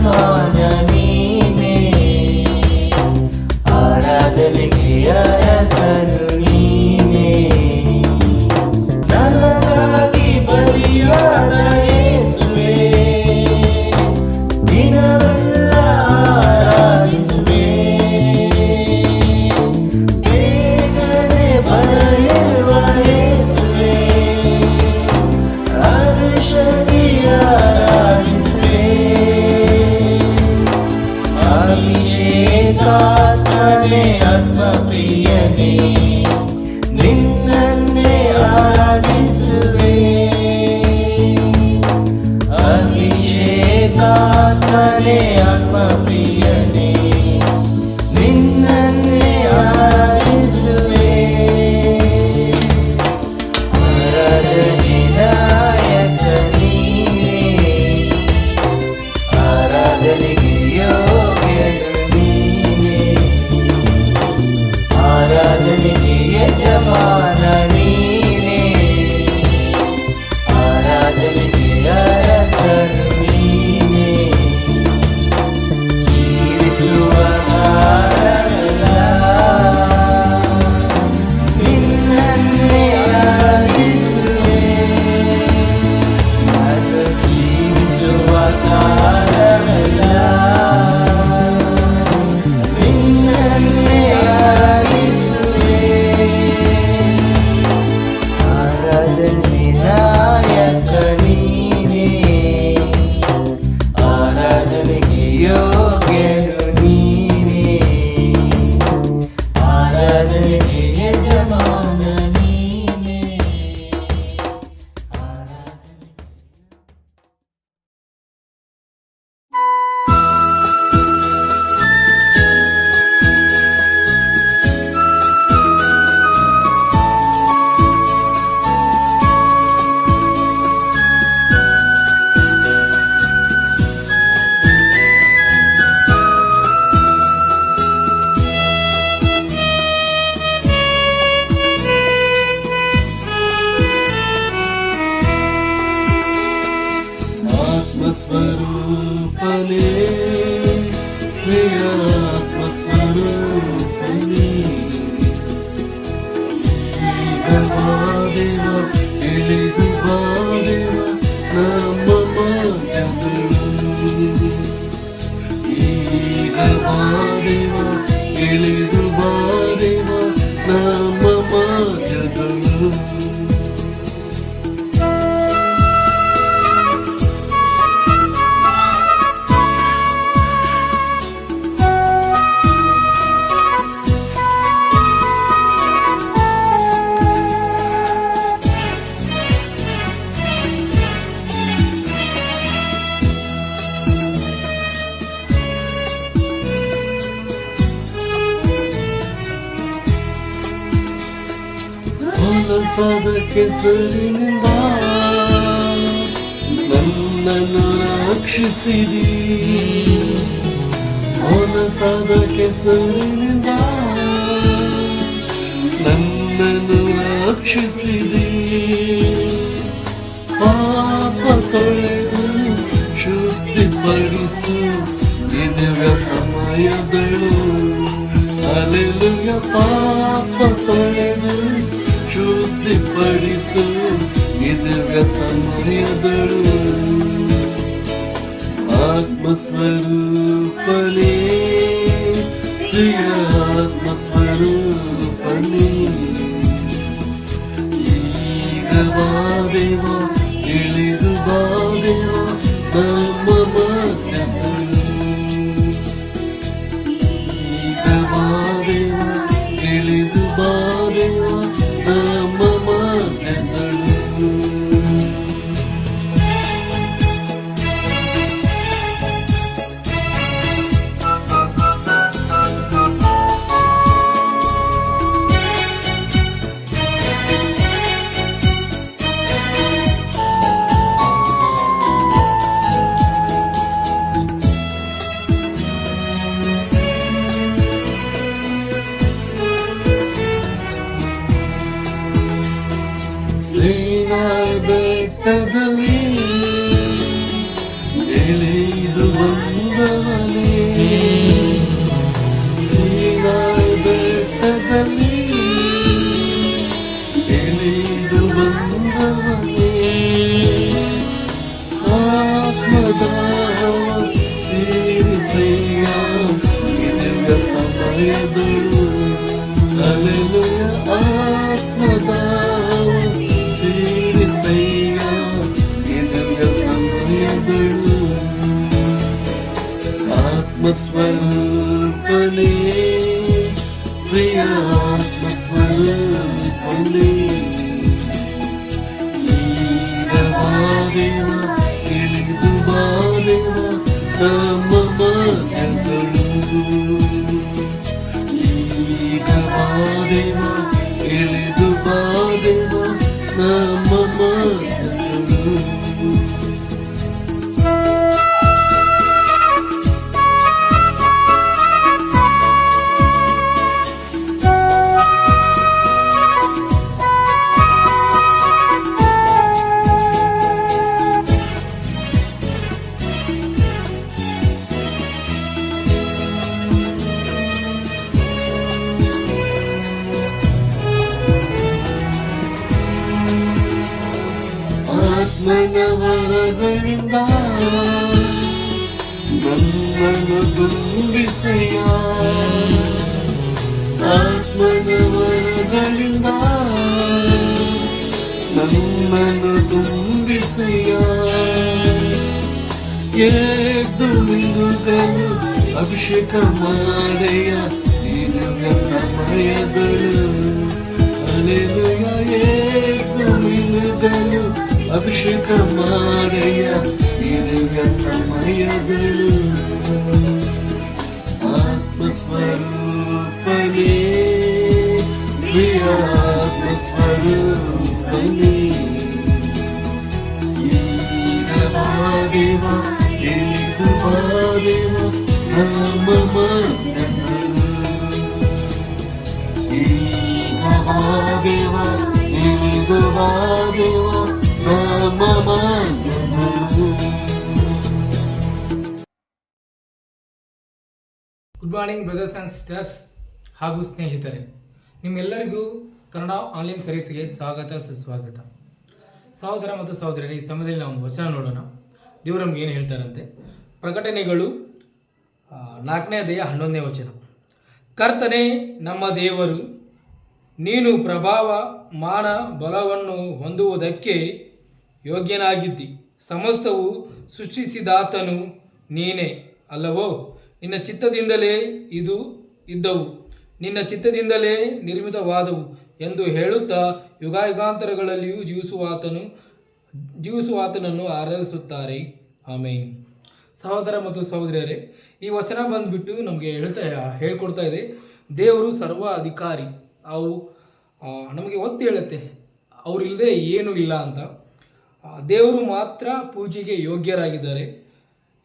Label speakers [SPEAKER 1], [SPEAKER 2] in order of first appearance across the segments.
[SPEAKER 1] ಯಜಮಾನ ನೀನೇ, ಆರಾಧನೆಗೆ ಅರಸನು ನೀನೇ. ನನಗಾಗಿ ಬಲಿಯಾದ ಯೇಸುವೇ, ದಿನವೆಲ್ಲ ಆರಾಧಿಸುವೆ. ಬೇಗನೆ ಬರಲಿರುವ ಯೇಸುವೇ, ಹರುಷದಿ ಆರಾಧಿಸುವೆ. ಅಭಿಷೇಕಾತ್ಮನೇ ಆತ್ಮಪ್ರಿಯನೇ, ನಿನ್ನನ್ನೇ ಆರಾಧಿಸುವೆ. ಅಭಿಷೇಕಾತ್ಮನೇ ಆತ್ಮಪ್ರಿಯನೇ, ನಿನ್ನನ್ನೇ ಆರಾಧಿಸುವೆ. ಆರಾಧನೆ ನಾಯಕ ನೀನೇ, ಆರಾಧನೆಗೆ ಯೋಗ್ಯನು ನೀನೇ, ಆರಾಧನೆಗೆ ಯಜಮಾನ ನೀನೇ, ಆರಾಧನೆಗೆ ಅರಸನು ನೀನೇ. ಜೀವಿಸುವ ಕಾಲವೆಲ್ಲ ನಿನ್ನನ್ನೇ ಆರಾಧಿಸುವೆ. ನಾನು ಜೀವಿಸುವ ಕಾಲವೆಲ್ಲ ನಿನ್ನನ್ನೇ ಆರಾಧಿಸುವೆ. ಆರಾಧನೆ ನಾಯಕ ನೀನೇ, ಆರಾಧನೆಗೆ ಯೋಗ್ಯನು ನೀನೇ, ಆರಾಧನೆಗೆ ಯಜಮಾನ ನೀನೇ. ಆತ್ಮಸ್ವರೂಪನೇ, ಪ್ರಿಯ ಆತ್ಮಸ್ವರೂಪನೇ, ಈಗ ಬಾದೇವ, ಇಳಿದು ಬಾದೇವ ನಮ್ಮ ಮಧ್ಯದಲ್ಲಿ. ಈಗ ಬಾದೇವ, ಇಳಿದು ಬಾದೇವ ನಮ್ಮ ಮಧ್ಯದಲ್ಲಿ. ಹೊಲಸಾದ ಕೆಸರಿನಿಂದ ನನ್ನನ್ನು ರಕ್ಷಿಸಿದಿ. ಹೊಲಸಾದ ಕೆಸರಿನಿಂದ ನನ್ನನ್ನು ರಕ್ಷಿಸಿದಿ. ಪಾಪ ತೊಳೆದು ಶುದ್ಧಿಪಡಿಸು ದಿವ್ಯ ಸಮಯದಳು. ಹಲ್ಲೆಲೂಯಾ. ಪಾಪ ತೊಳೆದು ಶುದ್ಧಿಪಡಿಸು ದಿವ್ಯ ಸಮಯದಳು. ಆತ್ಮಸ್ವರೂಪನೇ, ಪ್ರಿಯ ಆತ್ಮಸ್ವರೂಪನೇ, ಈಗ ಬಾದೇವ, ಇಳಿದು ಬಾದೇವ ನಮ್ಮ ಮಧ್ಯದಲ್ಲಿ. ಈಗ ಬಾದೇವ, ಇಳಿದು ಬಾದೇವ ನಮ್ಮ ಮಧ್ಯದಲ್ಲಿ. ಬೆಟ್ಟದಲ್ಲಿ ಎಳೆದು ಬಂದ ಸಮಯದಳು ಅಲೆಲುಯ ಆತ್ಮದಾವ ತೀರಿಸಯ್ಯ ನಿಜಗ ಸಮಯದಳು ಆತ್ಮಸ್ವರೂಪನೇ ಪ್ರಿಯ ಆತ್ಮಸ್ವರೂಪನೇ ಈಗ ಬಾರೆವ ಇಳಿದು ಬಾರೆವ ನಮ್ಮ ಮಧ್ಯದಳು ಈಗ ಬಾರೆವ ಇಳಿದು ಬಾರೆವ ನಮ್ಮ ಮಧ್ಯದಳು ಆತ್ಮನವರಗಳಿಂದ ನನ್ನನ್ನು ತುಂಬಿಸಯ್ಯ ಆತ್ಮನವರಗಳಿಂದ ನನ್ನನ್ನು ತುಂಬಿಸಯ್ಯ ಎದ್ದು ನಿಂದುಗಲು ಅಭಿಷೇಕ ಮಾಡಯ್ಯ ನಿನಗ ಸಮಯದಳು ಅಲೆಲುಯ ಎದ್ದು ನಿಂದುಗಲು ಅಭಿಷೇಕ ಮಾಡಯ್ಯ ನಿನಗ ಸಮಯದಳು ಆತ್ಮಸ್ವರೂಪನೇ ಪ್ರಿಯ ಆತ್ಮಸ್ವರೂಪನೇ ಈಗ ಬಾರೆವ ಇಳಿದು ಬಾರೆವ ನಮ್ಮ ಮಧ್ಯದಳು ಈಗ ಬಾರೆವ ಇಳಿದು ಬಾರೆವ ನಮ್ಮ ಮಧ್ಯದಳು.
[SPEAKER 2] Good morning brothers and sisters ಹಾಗೂ ಸ್ನೇಹಿತರೆ, ನಿಮ್ಮೆಲ್ಲರಿಗೂ ಕನ್ನಡ ಆನ್ಲೈನ್ ಸರ್ವಿಸ್ಗೆ ಸ್ವಾಗತ ಸುಸ್ವಾಗತ. ಸಹೋದರ ಮತ್ತು ಸಹೋದರರೇ, ಈ ಸಮಯದಲ್ಲಿ ನಾವು ಒಂದು ವಚನ ನೋಡೋಣ. ದೇವರು ನಮ್ಗೆ ಏನು ಹೇಳ್ತಾರಂತೆ. ಪ್ರಕಟಣೆಗಳು 4ನೇ ಅಧ್ಯಾಯ 11ನೇ ವಚನ. ಕರ್ತನೇ ನಮ್ಮ ದೇವರು, ನೀನು ಪ್ರಭಾವ ಮಾನ ಬಲವನ್ನು ಹೊಂದುವುದಕ್ಕೆ ಯೋಗ್ಯನಾಗಿದ್ದಿ. ಸಮಸ್ತವು ಸೃಷ್ಟಿಸಿದಾತನು ನೀನೇ ಅಲ್ಲವೋ? ನಿನ್ನ ಚಿತ್ತದಿಂದಲೇ ಇದು ಇದ್ದವು, ನಿನ್ನ ಚಿತ್ತದಿಂದಲೇ ನಿರ್ಮಿತವಾದವು ಎಂದು ಹೇಳುತ್ತಾ ಯುಗಾಯುಗಾಂತರಗಳಲ್ಲಿಯೂ ಜೀವಿಸುವಾತನನ್ನು ಆರಾಧಿಸುತ್ತಾರೆ. ಆಮೇನ್. ಸಹೋದರ ಮತ್ತು ಸಹೋದರಿಯರೇ, ಈ ವಚನ ಬಂದುಬಿಟ್ಟು ನಮಗೆ ಹೇಳ್ಕೊಡ್ತಾ ಇದೆ, ದೇವರು ಸರ್ವ ಅಧಿಕಾರಿ. ಅವು ನಮಗೆ ಒತ್ತಿ ಹೇಳುತ್ತೆ, ಅವರಿಲ್ಲದೆ ಏನೂ ಇಲ್ಲ ಅಂತ. ದೇವರು ಮಾತ್ರ ಪೂಜೆಗೆ ಯೋಗ್ಯರಾಗಿದ್ದಾರೆ.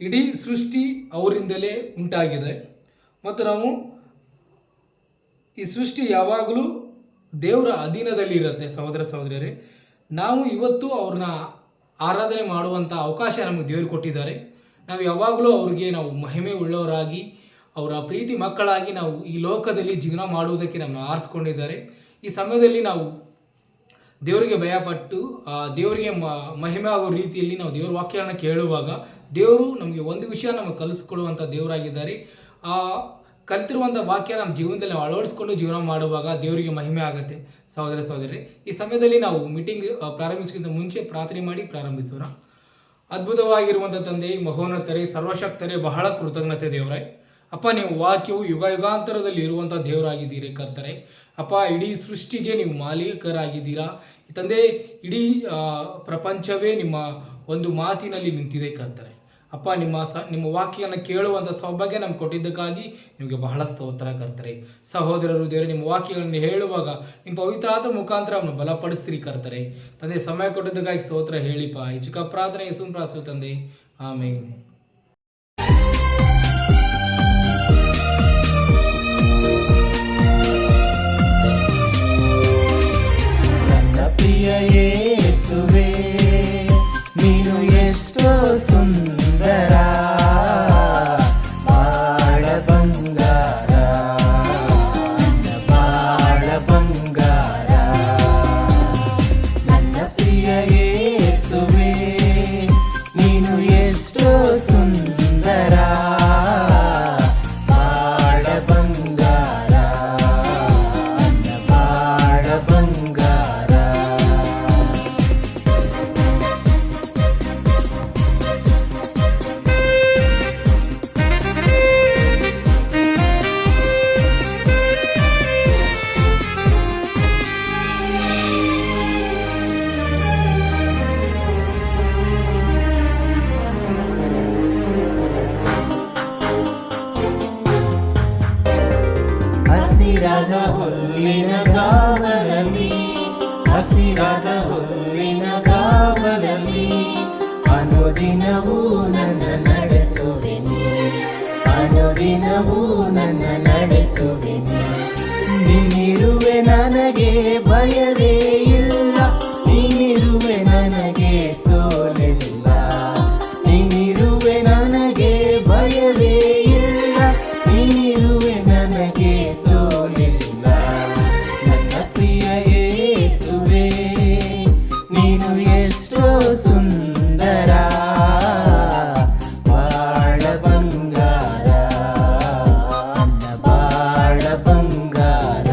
[SPEAKER 2] ಇಡೀ ಸೃಷ್ಟಿ ಅವರಿಂದಲೇ ಉಂಟಾಗಿದೆ ಮತ್ತು ನಾವು ಈ ಸೃಷ್ಟಿ ಯಾವಾಗಲೂ ದೇವರ ಅಧೀನದಲ್ಲಿ ಇರುತ್ತೆ. ಸಹೋದರ ಸಹೋದರಿಯರೇ, ನಾವು ಇವತ್ತು ಅವ್ರನ್ನ ಆರಾಧನೆ ಮಾಡುವಂಥ ಅವಕಾಶ ನಮಗೆ ದೇವರು ಕೊಟ್ಟಿದ್ದಾರೆ. ನಾವು ಯಾವಾಗಲೂ ಅವ್ರಿಗೆ ನಾವು ಮಹಿಮೆ ಉಳ್ಳವರಾಗಿ, ಅವರ ಪ್ರೀತಿ ಮಕ್ಕಳಾಗಿ ನಾವು ಈ ಲೋಕದಲ್ಲಿ ಜೀವನ ಮಾಡುವುದಕ್ಕೆ ನಮ್ಮನ್ನು ಆರಿಸ್ಕೊಂಡಿದ್ದಾರೆ. ಈ ಸಮಯದಲ್ಲಿ ನಾವು ದೇವರಿಗೆ ಭಯಪಟ್ಟು ದೇವರಿಗೆ ಮಹಿಮೆ ಆಗೋ ರೀತಿಯಲ್ಲಿ ನಾವು ದೇವರ ವಾಕ್ಯಗಳನ್ನು ಕೇಳುವಾಗ ದೇವರು ನಮಗೆ ಒಂದು ವಿಷಯ ನಮಗೆ ಕಲಿಸ್ಕೊಡುವಂಥ ದೇವರಾಗಿದ್ದಾರೆ. ಆ ಕಲಿತಿರುವಂಥ ವಾಕ್ಯ ನಮ್ಮ ಜೀವನದಲ್ಲಿ ನಾವು ಅಳವಡಿಸ್ಕೊಂಡು ಜೀವನ ಮಾಡುವಾಗ ದೇವರಿಗೆ ಮಹಿಮೆ ಆಗುತ್ತೆ. ಸಹೋದರ ಸಹೋದರಿ, ಈ ಸಮಯದಲ್ಲಿ ನಾವು ಮೀಟಿಂಗ್ ಪ್ರಾರಂಭಿಸೋಕ್ಕಿಂತ ಮುಂಚೆ ಪ್ರಾರ್ಥನೆ ಮಾಡಿ ಪ್ರಾರಂಭಿಸೋಣ. ಅದ್ಭುತವಾಗಿರುವಂಥ ತಂದೆ, ಮಹೋನ್ನತರೇ, ಸರ್ವಶಕ್ತರೇ, ಬಹಳ ಕೃತಜ್ಞತೆ ದೇವರೇ. ಅಪ್ಪ, ನೀವು ವಾಕ್ಯವು ಯುಗ ಯುಗಾಂತರದಲ್ಲಿ ಇರುವಂಥ ದೇವರಾಗಿದ್ದೀರಿ ಕರ್ತರೆ. ಅಪ್ಪ, ಇಡೀ ಸೃಷ್ಟಿಗೆ ನೀವು ಮಾಲೀಕರಾಗಿದ್ದೀರಾ ತಂದೆ. ಇಡೀ ಪ್ರಪಂಚವೇ ನಿಮ್ಮ ಒಂದು ಮಾತಿನಲ್ಲಿ ನಿಂತಿದೆ ಕರ್ತರೆ. ಅಪ್ಪ, ನಿಮ್ಮ ವಾಕ್ಯವನ್ನು ಕೇಳುವಂಥ ಸೌಭಾಗ್ಯ ನಮ್ಗೆ ಕೊಟ್ಟಿದ್ದಕ್ಕಾಗಿ ನಿಮಗೆ ಬಹಳ ಸ್ತೋತ್ರ ಕರ್ತರೆ. ಸಹೋದರರು ದೇವರೇ, ನಿಮ್ಮ ವಾಕ್ಯಗಳನ್ನು ಹೇಳುವಾಗ ನಿಮ್ಮ ಪವಿತ್ರಾತ್ಮ ಮುಖಾಂತರ ಅವನು ಬಲಪಡಿಸ್ತೀರಿ ಕರ್ತರೆ. ತಂದೆ, ಸಮಯ ಕೊಟ್ಟಿದ್ದಕ್ಕಾಗಿ ಸ್ತೋತ್ರ ಹೇಳಿಪ್ಪ. ಈ ಚಿಕ್ಕ ಪ್ರಾರ್ಥನೆ ಯೇಸುವಿನ ಪ್ರಾರ್ಥನೆ ತಂದೆ, ಆಮೇನ್.
[SPEAKER 3] ಯೇಸುವೇ, ನೀನು ಎಷ್ಟೋ ಸುಂದರ, ಬಾಳ ಬಂಗಾರ, ಬಾಳ ಬಂಗಾರ. ನನ್ನ ಪ್ರಿಯ ಯೇಸುವೇ, ನೀನು ಎಷ್ಟೋ ಹಸಿರಾದ ಹುಲ್ಲಿನ ಗಾವಲಲ್ಲಿ, ಹಸಿರಾದ ಹುಲ್ಲಿನ ಗಾವಲಲ್ಲಿ ಅನುದಿನವೂ ನನ್ನ ನಡೆಸುವೆನಿ, ಅನುದಿನವೂ ನನ್ನ ನಡೆಸುವೆನಿ. ನೀನಿರುವೆ ನನಗೆ ಭಯವೇ ಇಲ್ಲ, ನೀನಿರುವೆ ನನಗೆ ಸೋಲಿಲ್ಲ, ನೀನಿರುವೆ ನನಗೆ ಭಯವೇ ಇಲ್ಲ, ನೀನಿರುವೆ ನನಗೆ ಸೋಲಿಲ್ಲ. ನನ್ನ ಪ್ರಿಯ ಯೇಸುವೇ, ನೀನು ಎಷ್ಟೋ ಸುಂದರ, ಬಾಳ ಬಂಗಾರ, ನನ್ನ ಬಾಳ ಬಂಗಾರ.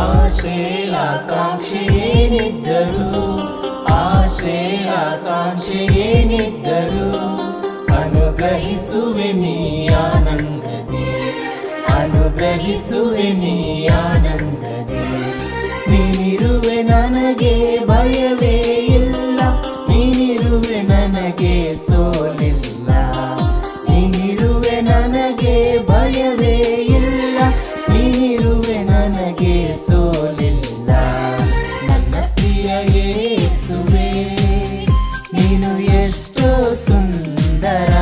[SPEAKER 3] ಆಶೆ ಆಕಾಂಕ್ಷೆ ಏನಿದ್ದರು, ಆಶೆ ಆಕಾಂಕ್ಷೆ ಏನಿದ್ದರು ಅನುಗ್ರಹಿಸುವೆ ನೀ ಆನಂದದಿ, ಅನುಗ್ರಹಿಸುವೆ ನೀ ಆನಂದದಿ. ನೀನಿರುವೆ ನನಗೆ ಭಯವೇ ಇಲ್ಲ, ನೀನಿರುವೆ ನನಗೆ ಸೋಲಿಲ್ಲ, ನೀನಿರುವೆ ನನಗೆ ಭಯವೇ ಇಲ್ಲ, ನೀನಿರುವೆ ನನಗೆ ಸೋಲಿಲ್ಲ. ನನ್ನ ಪ್ರಿಯ ಯೇಸುವೇ, ನೀನು ಎಷ್ಟೋ ಸುಂದರ,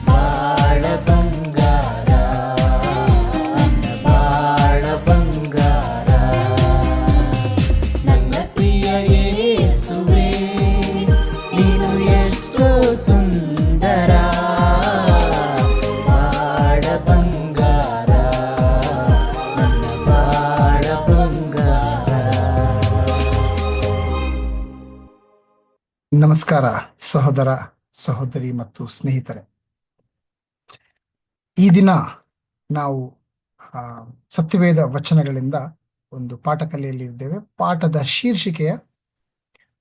[SPEAKER 3] ಬಾಳ ಬಂಗಾರ, ನನ್ನ ಬಾಳ ಬಂಗಾರ. ನನ್ನ ಪ್ರಿಯ ಯೇಸುವೇ, ನೀನು ಎಷ್ಟೋ ಸುಂದರ, ಬಾಳ ಬಂಗಾರ, ನನ್ನ ಬಾಳ ಬಂಗಾರ.
[SPEAKER 4] ನಮಸ್ಕಾರ ಸಹೋದರ ಸಹೋದರಿ ಮತ್ತು ಸ್ನೇಹಿತರೆ. ಈ ದಿನ ನಾವು ಸತ್ಯವೇದ ವಚನಗಳಿಂದ ಒಂದು ಪಾಠ ಕಲಿಯಲಿದ್ದೇವೆ. ಪಾಠದ ಶೀರ್ಷಿಕೆಯ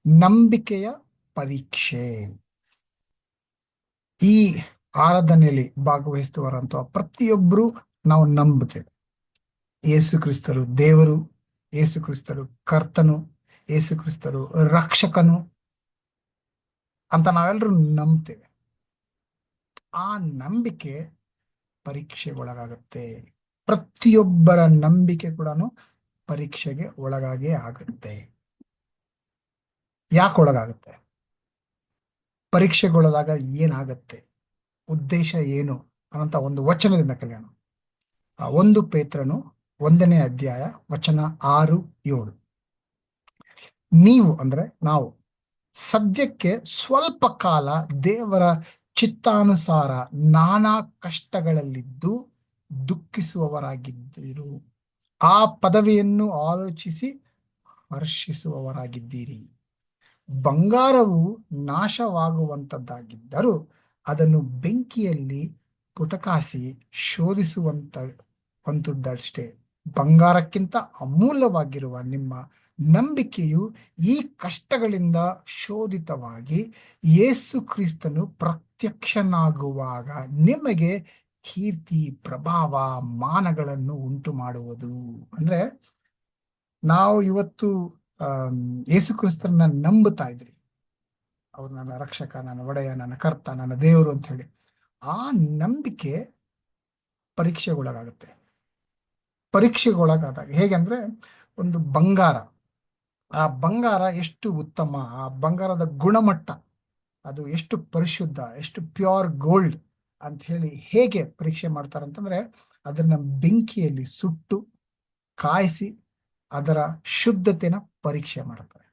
[SPEAKER 4] ನಂಬಿಕೆಯ ಪರೀಕ್ಷೆ. ಈ ಆರಾಧನೆಯಲ್ಲಿ ಭಾಗವಹಿಸುವವರಂತ ಪ್ರತಿಯೊಬ್ಬರು ನಾವು ನಂಬುತ್ತೇವೆ, ಯೇಸು ಕ್ರಿಸ್ತರು ದೇವರು, ಯೇಸು ಕ್ರಿಸ್ತರು ಕರ್ತನು, ಯೇಸು ಕ್ರಿಸ್ತರು ರಕ್ಷಕನು ಅಂತ ನಾವೆಲ್ಲರೂ ನಂಬ್ತೇವೆ. ಆ ನಂಬಿಕೆ ಪರೀಕ್ಷೆಗೊಳಗಾಗುತ್ತೆ. ಪ್ರತಿಯೊಬ್ಬರ ನಂಬಿಕೆ ಕೂಡ ಪರೀಕ್ಷೆಗೆ ಒಳಗಾಗೇ ಆಗುತ್ತೆ. ಯಾಕೆ ಒಳಗಾಗುತ್ತೆ? ಪರೀಕ್ಷೆಗೊಳಗಾಗ ಏನಾಗತ್ತೆ, ಉದ್ದೇಶ ಏನು ಅನ್ನಂತ ಒಂದು ವಚನದಿಂದ ಕಲಿಯೋಣ. 1 ಪೇತ್ರನು 1ನೇ ಅಧ್ಯಾಯ ವಚನ 6-7. ನೀವು ಅಂದ್ರೆ ನಾವು ಸದ್ಯಕ್ಕೆ ಸ್ವಲ್ಪ ಕಾಲ ದೇವರ ಚಿತ್ತಾನುಸಾರ ನಾನಾ ಕಷ್ಟಗಳಲ್ಲಿದ್ದು ದುಃಖಿಸುವವರಾಗಿದ್ದಿರು, ಆ ಪದವಿಯನ್ನು ಆಲೋಚಿಸಿ ಹರ್ಷಿಸುವವರಾಗಿದ್ದೀರಿ. ಬಂಗಾರವು ನಾಶವಾಗುವಂಥದ್ದಾಗಿದ್ದರೂ ಅದನ್ನು ಬೆಂಕಿಯಲ್ಲಿ ಪುಟಕಾಸಿ ಶೋಧಿಸುವಂಥದ್ದಷ್ಟೇ. ಬಂಗಾರಕ್ಕಿಂತ ಅಮೂಲ್ಯವಾಗಿರುವ ನಿಮ್ಮ ನಂಬಿಕೆಯು ಈ ಕಷ್ಟಗಳಿಂದ ಶೋಧಿತವಾಗಿ ಯೇಸು ಕ್ರಿಸ್ತನು ಪ್ರತ್ಯಕ್ಷನಾಗುವಾಗ ನಿಮಗೆ ಕೀರ್ತಿ, ಪ್ರಭಾವ, ಮಾನಗಳನ್ನು ಉಂಟು ಮಾಡುವುದು. ಅಂದ್ರೆ ನಾವು ಇವತ್ತು ಯೇಸು ಕ್ರಿಸ್ತರನ್ನ ನಂಬುತ್ತಾ ಇದ್ರಿ, ಅವ್ರು ನನ್ನ ರಕ್ಷಕ, ನನ್ನ ಒಡೆಯ, ನನ್ನ ಕರ್ತ, ನನ್ನ ದೇವರು ಅಂತ ಹೇಳಿ. ಆ ನಂಬಿಕೆ ಪರೀಕ್ಷೆಗೊಳಗಾಗುತ್ತೆ. ಪರೀಕ್ಷೆಗೊಳಗಾದಾಗ ಹೇಗೆಂದ್ರೆ, ಒಂದು ಬಂಗಾರ, ಆ ಬಂಗಾರ ಎಷ್ಟು ಉತ್ತಮ, ಆ ಬಂಗಾರದ ಗುಣಮಟ್ಟ, ಅದು ಎಷ್ಟು ಪರಿಶುದ್ಧ, ಎಷ್ಟು ಪ್ಯೂರ್ ಗೋಲ್ಡ್ ಅಂತ ಹೇಳಿ ಹೇಗೆ ಪರೀಕ್ಷೆ ಮಾಡ್ತಾರಂತಂದ್ರೆ, ಅದನ್ನ ಬೆಂಕಿಯಲ್ಲಿ ಸುಟ್ಟು ಕಾಯಿಸಿ ಅದರ ಶುದ್ಧತೆನ ಪರೀಕ್ಷೆ ಮಾಡ್ತಾರೆ.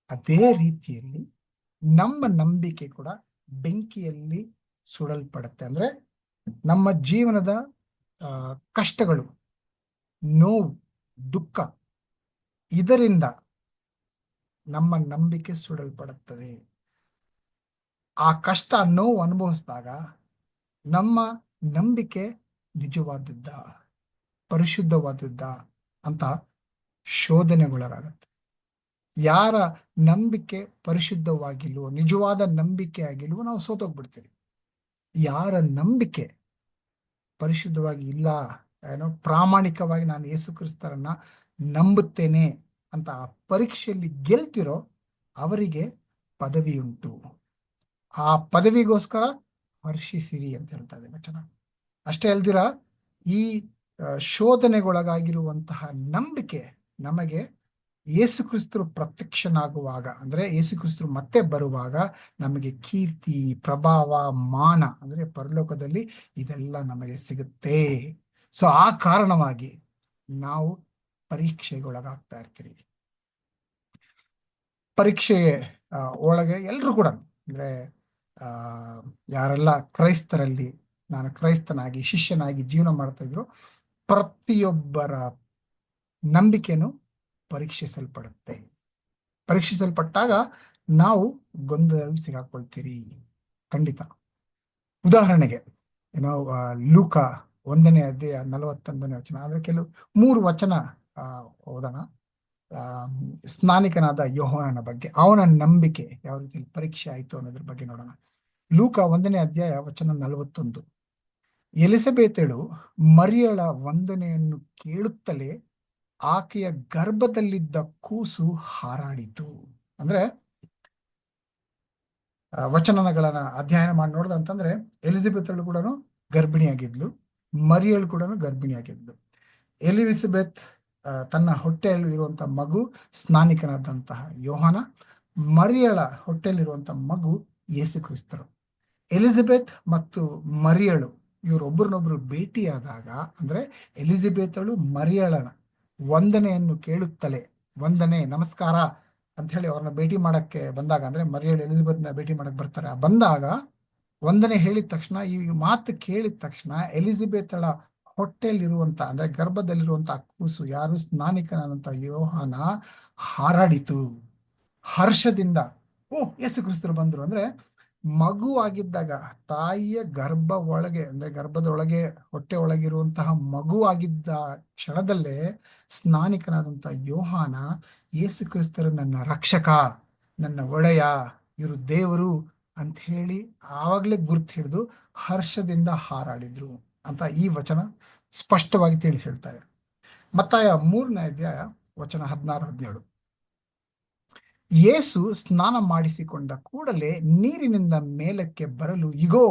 [SPEAKER 4] ಅದೇ ರೀತಿಯಲ್ಲಿ ನಮ್ಮ ನಂಬಿಕೆ ಕೂಡ ಬೆಂಕಿಯಲ್ಲಿ ಸುಡಲ್ಪಡುತ್ತೆ. ಅಂದ್ರೆ ನಮ್ಮ ಜೀವನದ ಕಷ್ಟಗಳು, ನೋವು, ದುಃಖ, ಇದರಿಂದ ನಮ್ಮ ನಂಬಿಕೆ ಸುಡಲ್ಪಡುತ್ತದೆ. ಆ ಕಷ್ಟ, ನೋವು ಅನುಭವಿಸಿದಾಗ ನಮ್ಮ ನಂಬಿಕೆ ನಿಜವಾದದ್ದ, ಪರಿಶುದ್ಧವಾದದ್ದ ಅಂತ ಶೋಧನೆಗೊಳಗಾಗತ್ತೆ. ಯಾರ ನಂಬಿಕೆ ಪರಿಶುದ್ಧವಾಗಿಲ್ವೋ, ನಿಜವಾದ ನಂಬಿಕೆ ಆಗಿಲ್ವೋ ನಾವು ಸೋತೋಗ್ಬಿಡ್ತೀವಿ. ಯಾರ ನಂಬಿಕೆ ಪರಿಶುದ್ಧವಾಗಿ ಇಲ್ಲ, ಏನೋ ಪ್ರಾಮಾಣಿಕವಾಗಿ ನಾನು ಯೇಸು ಕ್ರಿಸ್ತರನ್ನ ನಂಬುತ್ತೇನೆ ಅಂತ ಆ ಪರೀಕ್ಷೆಯಲ್ಲಿ ಗೆಲ್ತಿರೋ ಅವರಿಗೆ ಪದವಿ ಉಂಟು. ಆ ಪದವಿಗೋಸ್ಕರ ಹರ್ಷಿಸಿರಿ ಅಂತ ಹೇಳ್ತಾ ಇದೆ ವಚನ. ಅಷ್ಟೇ ಅಲ್ದಿರ ಈ ಶೋಧನೆಗೊಳಗಾಗಿರುವಂತಹ ನಂಬಿಕೆ ನಮಗೆ ಯೇಸು ಕ್ರಿಸ್ತರು ಪ್ರತ್ಯಕ್ಷನಾಗುವಾಗ, ಅಂದ್ರೆ ಯೇಸು ಕ್ರಿಸ್ತರು ಮತ್ತೆ ಬರುವಾಗ ನಮಗೆ ಕೀರ್ತಿ, ಪ್ರಭಾವ, ಮಾನ, ಅಂದ್ರೆ ಪರಲೋಕದಲ್ಲಿ ಇದೆಲ್ಲ ನಮಗೆ ಸಿಗುತ್ತೆ. ಸೊ ಆ ಕಾರಣವಾಗಿ ನಾವು ಪರೀಕ್ಷೆಗೊಳಗಾಗ್ತಾ ಇರ್ತೀವಿ. ಪರೀಕ್ಷೆ ಒಳಗೆ ಎಲ್ರು ಕೂಡ, ಅಂದ್ರೆ ಯಾರೆಲ್ಲ ಕ್ರೈಸ್ತರಲ್ಲಿ, ನಾನು ಕ್ರೈಸ್ತನಾಗಿ ಶಿಷ್ಯನಾಗಿ ಜೀವನ ಮಾಡ್ತಾ ಇದ್ರು, ಪ್ರತಿಯೊಬ್ಬರ ನಂಬಿಕೆನು ಪರೀಕ್ಷಿಸಲ್ಪಡುತ್ತೆ. ಪರೀಕ್ಷಿಸಲ್ಪಟ್ಟಾಗ ನಾವು ಗೊಂದಲದಲ್ಲಿ ಸಿಗಾಕೊಳ್ತೀರಿ, ಖಂಡಿತ. ಉದಾಹರಣೆಗೆ ಏನೋ ಲೂಕ 1ನೇ ಅಧ್ಯಾಯ 41ನೇ ವಚನ, ಅಂದ್ರೆ ಕೆಲವು 3 ವಚನ ಓದೋಣ. ಸ್ನಾನಿಕನಾದ ಯೋಹಾನನ ಬಗ್ಗೆ, ಅವನ ನಂಬಿಕೆ ಯಾವ ರೀತಿಯಲ್ಲಿ ಪರೀಕ್ಷೆ ಆಯಿತು ಅನ್ನೋದ್ರ ಬಗ್ಗೆ ನೋಡೋಣ. ಲೂಕ 1ನೇ ಅಧ್ಯಾಯ ವಚನ 41. ಎಲಿಸಬೇತಳು ಮರಿಯಳ ವಂದನೆಯನ್ನು ಕೇಳುತ್ತಲೇ ಆಕೆಯ ಗರ್ಭದಲ್ಲಿದ್ದ ಕೂಸು ಹಾರಾಡಿತು. ಅಂದ್ರೆ ವಚನಗಳನ್ನ ಅಧ್ಯಯನ ಮಾಡಿ ನೋಡ್ದಂತಂದ್ರೆ ಎಲಿಜಬೆತಳು ಕೂಡ ಗರ್ಭಿಣಿಯಾಗಿದ್ಲು, ಮರಿಯಳು ಕೂಡ ಗರ್ಭಿಣಿಯಾಗಿದ್ಲು. ಎಲಿಜಬೆತ್ ತನ್ನ ಹೊಟ್ಟೆಯಲ್ಲಿ ಇರುವಂತ ಮಗು ಸ್ನಾನಿಕನಾದಂತಹ ಯೋಹಾನ, ಮರಿಯಳ ಹೊಟ್ಟೆಯಲ್ಲಿರುವಂತಹ ಮಗು ಯೇಸು ಕ್ರಿಸ್ತರು. ಎಲಿಜಬೆತ್ ಮತ್ತು ಮರಿಯಳು ಇವರೊಬ್ಬರನ್ನೊಬ್ರು ಭೇಟಿಯಾದಾಗ, ಅಂದ್ರೆ ಎಲಿಜಬೆತಳು ಮರಿಯಳನ ವಂದನೆಯನ್ನು ಕೇಳುತ್ತಲೇ, ವಂದನೆ ನಮಸ್ಕಾರ ಅಂತ ಹೇಳಿ ಅವ್ರನ್ನ ಭೇಟಿ ಮಾಡಕ್ಕೆ ಬಂದಾಗ, ಅಂದ್ರೆ ಮರಿಯಳು ಎಲಿಜಬೆತ್ನ ಭೇಟಿ ಮಾಡಕ್ ಬರ್ತಾರೆ, ಬಂದಾಗ ವಂದನೆ ಹೇಳಿದ ತಕ್ಷಣ, ಈ ಮಾತು ಕೇಳಿದ ತಕ್ಷಣ ಎಲಿಜಬೆತಳ ಹೊಟ್ಟೆಯಲ್ಲಿರುವಂತ, ಅಂದ್ರೆ ಗರ್ಭದಲ್ಲಿರುವಂತ ಕೂಸು, ಯಾರು ಸ್ನಾನಿಕನಾದಂತ ಯೋಹಾನ, ಹಾರಾಡಿತು ಹರ್ಷದಿಂದ. ಓ, ಯೇಸು ಕ್ರಿಸ್ತರು ಬಂದ್ರು. ಅಂದ್ರೆ ಮಗು ಆಗಿದ್ದಾಗ ತಾಯಿಯ ಗರ್ಭ ಒಳಗೆ, ಅಂದ್ರೆ ಗರ್ಭದೊಳಗೆ ಹೊಟ್ಟೆ ಒಳಗಿರುವಂತಹ ಮಗು ಆಗಿದ್ದ ಕ್ಷಣದಲ್ಲೇ ಸ್ನಾನಿಕನಾದಂತಹ ಯೋಹಾನ ಯೇಸು ಕ್ರಿಸ್ತರು ನನ್ನ ರಕ್ಷಕ, ನನ್ನ ಒಡೆಯ, ಇವರು ದೇವರು ಅಂತ ಹೇಳಿ ಆವಾಗಲೇ ಗುರ್ತು ಹಿಡಿದು ಹರ್ಷದಿಂದ ಹಾರಾಡಿದ್ರು ಅಂತ ಈ ವಚನ ಸ್ಪಷ್ಟವಾಗಿ ತಿಳಿಸಿ ಹೇಳ್ತಾರೆ. ಮತ್ತಾಯ 3ನೇ ಅಧ್ಯಾಯ ವಚನ 16-17. ಯೇಸು ಸ್ನಾನ ಮಾಡಿಸಿಕೊಂಡ ಕೂಡಲೇ ನೀರಿನಿಂದ ಮೇಲಕ್ಕೆ ಬರಲು ಇಗೋ,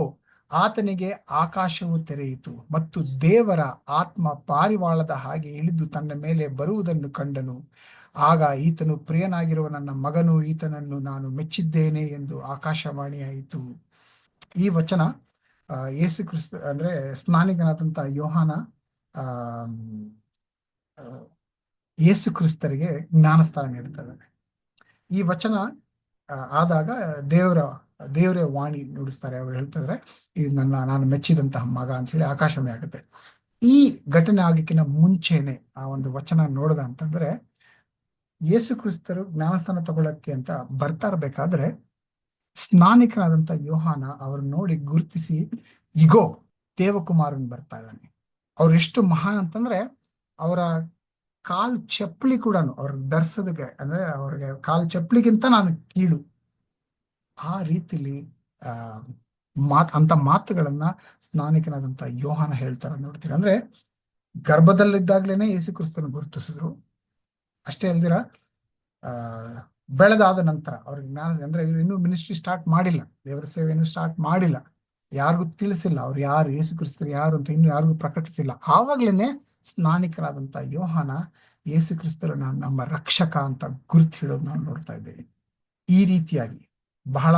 [SPEAKER 4] ಆತನಿಗೆ ಆಕಾಶವು ತೆರೆಯಿತು ಮತ್ತು ದೇವರ ಆತ್ಮ ಪಾರಿವಾಳದ ಹಾಗೆ ಇಳಿದು ತನ್ನ ಮೇಲೆ ಬರುವುದನ್ನು ಕಂಡನು. ಆಗ ಈತನು ಪ್ರಿಯನಾಗಿರುವ ನನ್ನ ಮಗನು, ಈತನನ್ನು ನಾನು ಮೆಚ್ಚಿದ್ದೇನೆ ಎಂದು ಆಕಾಶವಾಣಿಯಾಯಿತು. ಈ ವಚನ ಯೇಸು ಕ್ರಿಸ್ತ, ಅಂದ್ರೆ ಸ್ನಾನಿಕನಾದಂತ ಯೋಹಾನ ಯೇಸು ಕ್ರಿಸ್ತರಿಗೆ ಜ್ಞಾನಸ್ಥಾನ ನೀಡುತ್ತದೆ. ಈ ವಚನ ಆದಾಗ ದೇವರೇ ವಾಣಿ ನುಡಿಸ್ತಾರೆ. ಅವ್ರು ಹೇಳ್ತಿದ್ರೆ, ಇದು ನಾನು ಮೆಚ್ಚಿದಂತಹ ಮಗ ಅಂತ ಹೇಳಿ ಆಕಾಶವಾಣಿ ಆಗುತ್ತೆ. ಈ ಘಟನೆ ಆಗಕ್ಕಿಂತ ಮುಂಚೆನೆ ಆ ಒಂದು ವಚನ ನೋಡ್ದ ಅಂತಂದ್ರೆ, ಯೇಸು ಕ್ರಿಸ್ತರು ಜ್ಞಾನಸ್ಥಾನ ತಗೊಳಕ್ಕೆ ಅಂತ ಬರ್ತಾ ಇರ್ಬೇಕಾದ್ರೆ ಸ್ನಾನಿಕನಾದಂತ ಯೋಹಾನ ಅವ್ರನ್ನ ನೋಡಿ ಗುರುತಿಸಿ, ಇಗೋ ದೇವಕುಮಾರನ್ ಬರ್ತಾ ಇದ್ದಾನೆ. ಅವ್ರು ಎಷ್ಟು ಮಹಾನ್ ಅಂತಂದ್ರೆ, ಅವರ ಕಾಲ್ ಚಪ್ಪಲಿ ಕೂಡ ಅವ್ರ ಧರಿಸೋದಕ್ಕೆ, ಅಂದ್ರೆ ಅವ್ರಿಗೆ ಕಾಲ್ ಚಪ್ಪಲಿಗಿಂತ ನಾನು ಕೀಳು, ಆ ರೀತಿಲಿ ಅಂತ ಮಾತುಗಳನ್ನ ಸ್ನಾನಿಕನಾದಂತ ಯೋಹಾನ ಹೇಳ್ತಾರ ನೋಡ್ತೀರ. ಅಂದ್ರೆ ಗರ್ಭದಲ್ಲಿದ್ದಾಗ್ಲೇನೆ ಯೇಸು ಕ್ರಿಸ್ತನ ಗುರುತಿಸಿದ್ರು. ಅಷ್ಟೇ ಅಲ್ದಿರ ಬೆಳೆದಾದ ನಂತರ ಅವ್ರಿಗೆ ಜ್ಞಾನ, ಅಂದ್ರೆ ಇವ್ರು ಇನ್ನೂ ಮಿನಿಸ್ಟ್ರಿ ಸ್ಟಾರ್ಟ್ ಮಾಡಿಲ್ಲ, ದೇವರ ಸೇವೆಯನ್ನು ಸ್ಟಾರ್ಟ್ ಮಾಡಿಲ್ಲ, ಯಾರಿಗೂ ತಿಳಿಸಿಲ್ಲ ಅವ್ರು ಯಾರು, ಯೇಸು ಕ್ರಿಸ್ತರು ಯಾರು ಅಂತ ಇನ್ನು ಯಾರಿಗೂ ಪ್ರಕಟಿಸಿಲ್ಲ. ಆವಾಗ್ಲೇನೆ ಸ್ನಾನಿಕರಾದಂತ ಯೋಹಾನ ಯೇಸು ಕ್ರಿಸ್ತರು ನಮ್ಮ ರಕ್ಷಕ ಅಂತ ಗುರುತು ಹೇಳೋದು ನಾವು ನೋಡ್ತಾ ಇದ್ದೇವೆ. ಈ ರೀತಿಯಾಗಿ ಬಹಳ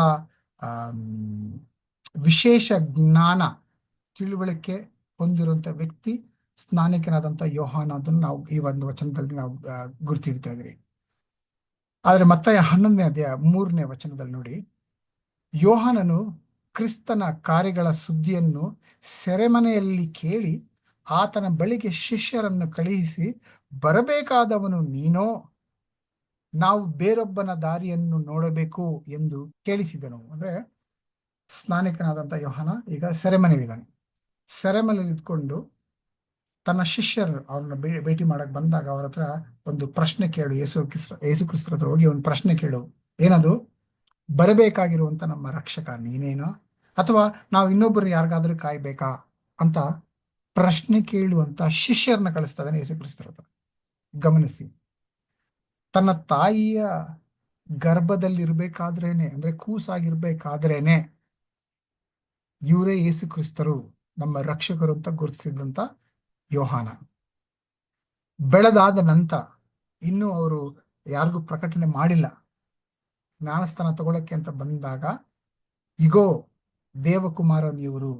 [SPEAKER 4] ವಿಶೇಷ ಜ್ಞಾನ, ತಿಳುವಳಿಕೆ ಹೊಂದಿರುವಂತ ವ್ಯಕ್ತಿ ಸ್ನಾನಿಕನಾದಂತ ಯೋಹಾನ. ಅದನ್ನು ನಾವು ಈ ಒಂದು ವಚನದಲ್ಲಿ ನಾವು ಗುರುತಿಡ್ತಾ ಇದ್ರಿ. ಆದ್ರೆ ಮತ್ತಾಯ 11ನೇ ಅಧ್ಯಾಯ 3ನೇ ವಚನದಲ್ಲಿ ನೋಡಿ, ಯೋಹಾನನು ಕ್ರಿಸ್ತನ ಕಾರ್ಯಗಳ ಸುದ್ದಿಯನ್ನು ಸೆರೆಮನೆಯಲ್ಲಿ ಕೇಳಿ ಆತನ ಬಳಿಗೆ ಶಿಷ್ಯರನ್ನು ಕಳುಹಿಸಿ, ಬರಬೇಕಾದವನು ನೀನೋ, ನಾವು ಬೇರೊಬ್ಬನ ದಾರಿಯನ್ನು ನೋಡಬೇಕು ಎಂದು ಕೇಳಿಸಿದನು. ಅಂದ್ರೆ ಸ್ನಾನಿಕನಾದಂತ ಯೋಹಾನ ಈಗ ಸೆರೆಮನೆಯಲ್ಲಿದ್ದಾನೆ. ಸೆರೆಮನೆಯಲ್ಲಿ ಇದ್ಕೊಂಡು ತನ್ನ ಶಿಷ್ಯರು ಅವ್ರನ್ನ ಭೇಟಿ ಮಾಡಕ್ ಬಂದಾಗ ಅವ್ರ ಹತ್ರ ಒಂದು ಪ್ರಶ್ನೆ ಕೇಳು, ಯೇಸು ಕ್ರಿಸ್ತರ ಹತ್ರ ಹೋಗಿ ಒಂದು ಪ್ರಶ್ನೆ ಕೇಳು. ಏನದು? ಬರಬೇಕಾಗಿರುವಂತ ನಮ್ಮ ರಕ್ಷಕ ನೀನೇನೋ ಅಥವಾ ನಾವು ಇನ್ನೊಬ್ಬರು ಯಾರಿಗಾದ್ರೂ ಕಾಯ್ಬೇಕಾ ಅಂತ ಪ್ರಶ್ನೆ ಕೇಳುವಂತ ಶಿಷ್ಯರನ್ನ ಕಳಿಸ್ತಾ ಇದ್ದಾನೆ ಯೇಸು ಕ್ರಿಸ್ತರ ಹತ್ರ. ಗಮನಿಸಿ, ತನ್ನ ತಾಯಿಯ ಗರ್ಭದಲ್ಲಿರ್ಬೇಕಾದ್ರೇನೆ, ಅಂದ್ರೆ ಕೂಸಾಗಿರ್ಬೇಕಾದ್ರೇನೆ ಇವರೇ ಯೇಸು ಕ್ರಿಸ್ತರು ನಮ್ಮ ರಕ್ಷಕರು ಅಂತ ಗುರುತಿಸಿದಂತ ಯೋಹಾನ. ಬೆಳೆದಾದ ನಂತರ ಇನ್ನೂ ಅವರು ಯಾರಿಗೂ ಪ್ರಕಟಣೆ ಮಾಡಿಲ್ಲ, ಜ್ಞಾನಸ್ಥಾನ ತಗೊಳಕ್ಕೆ ಅಂತ ಬಂದಾಗ, ಇಗೋ ದೇವಕುಮಾರನ್ ಇವರು,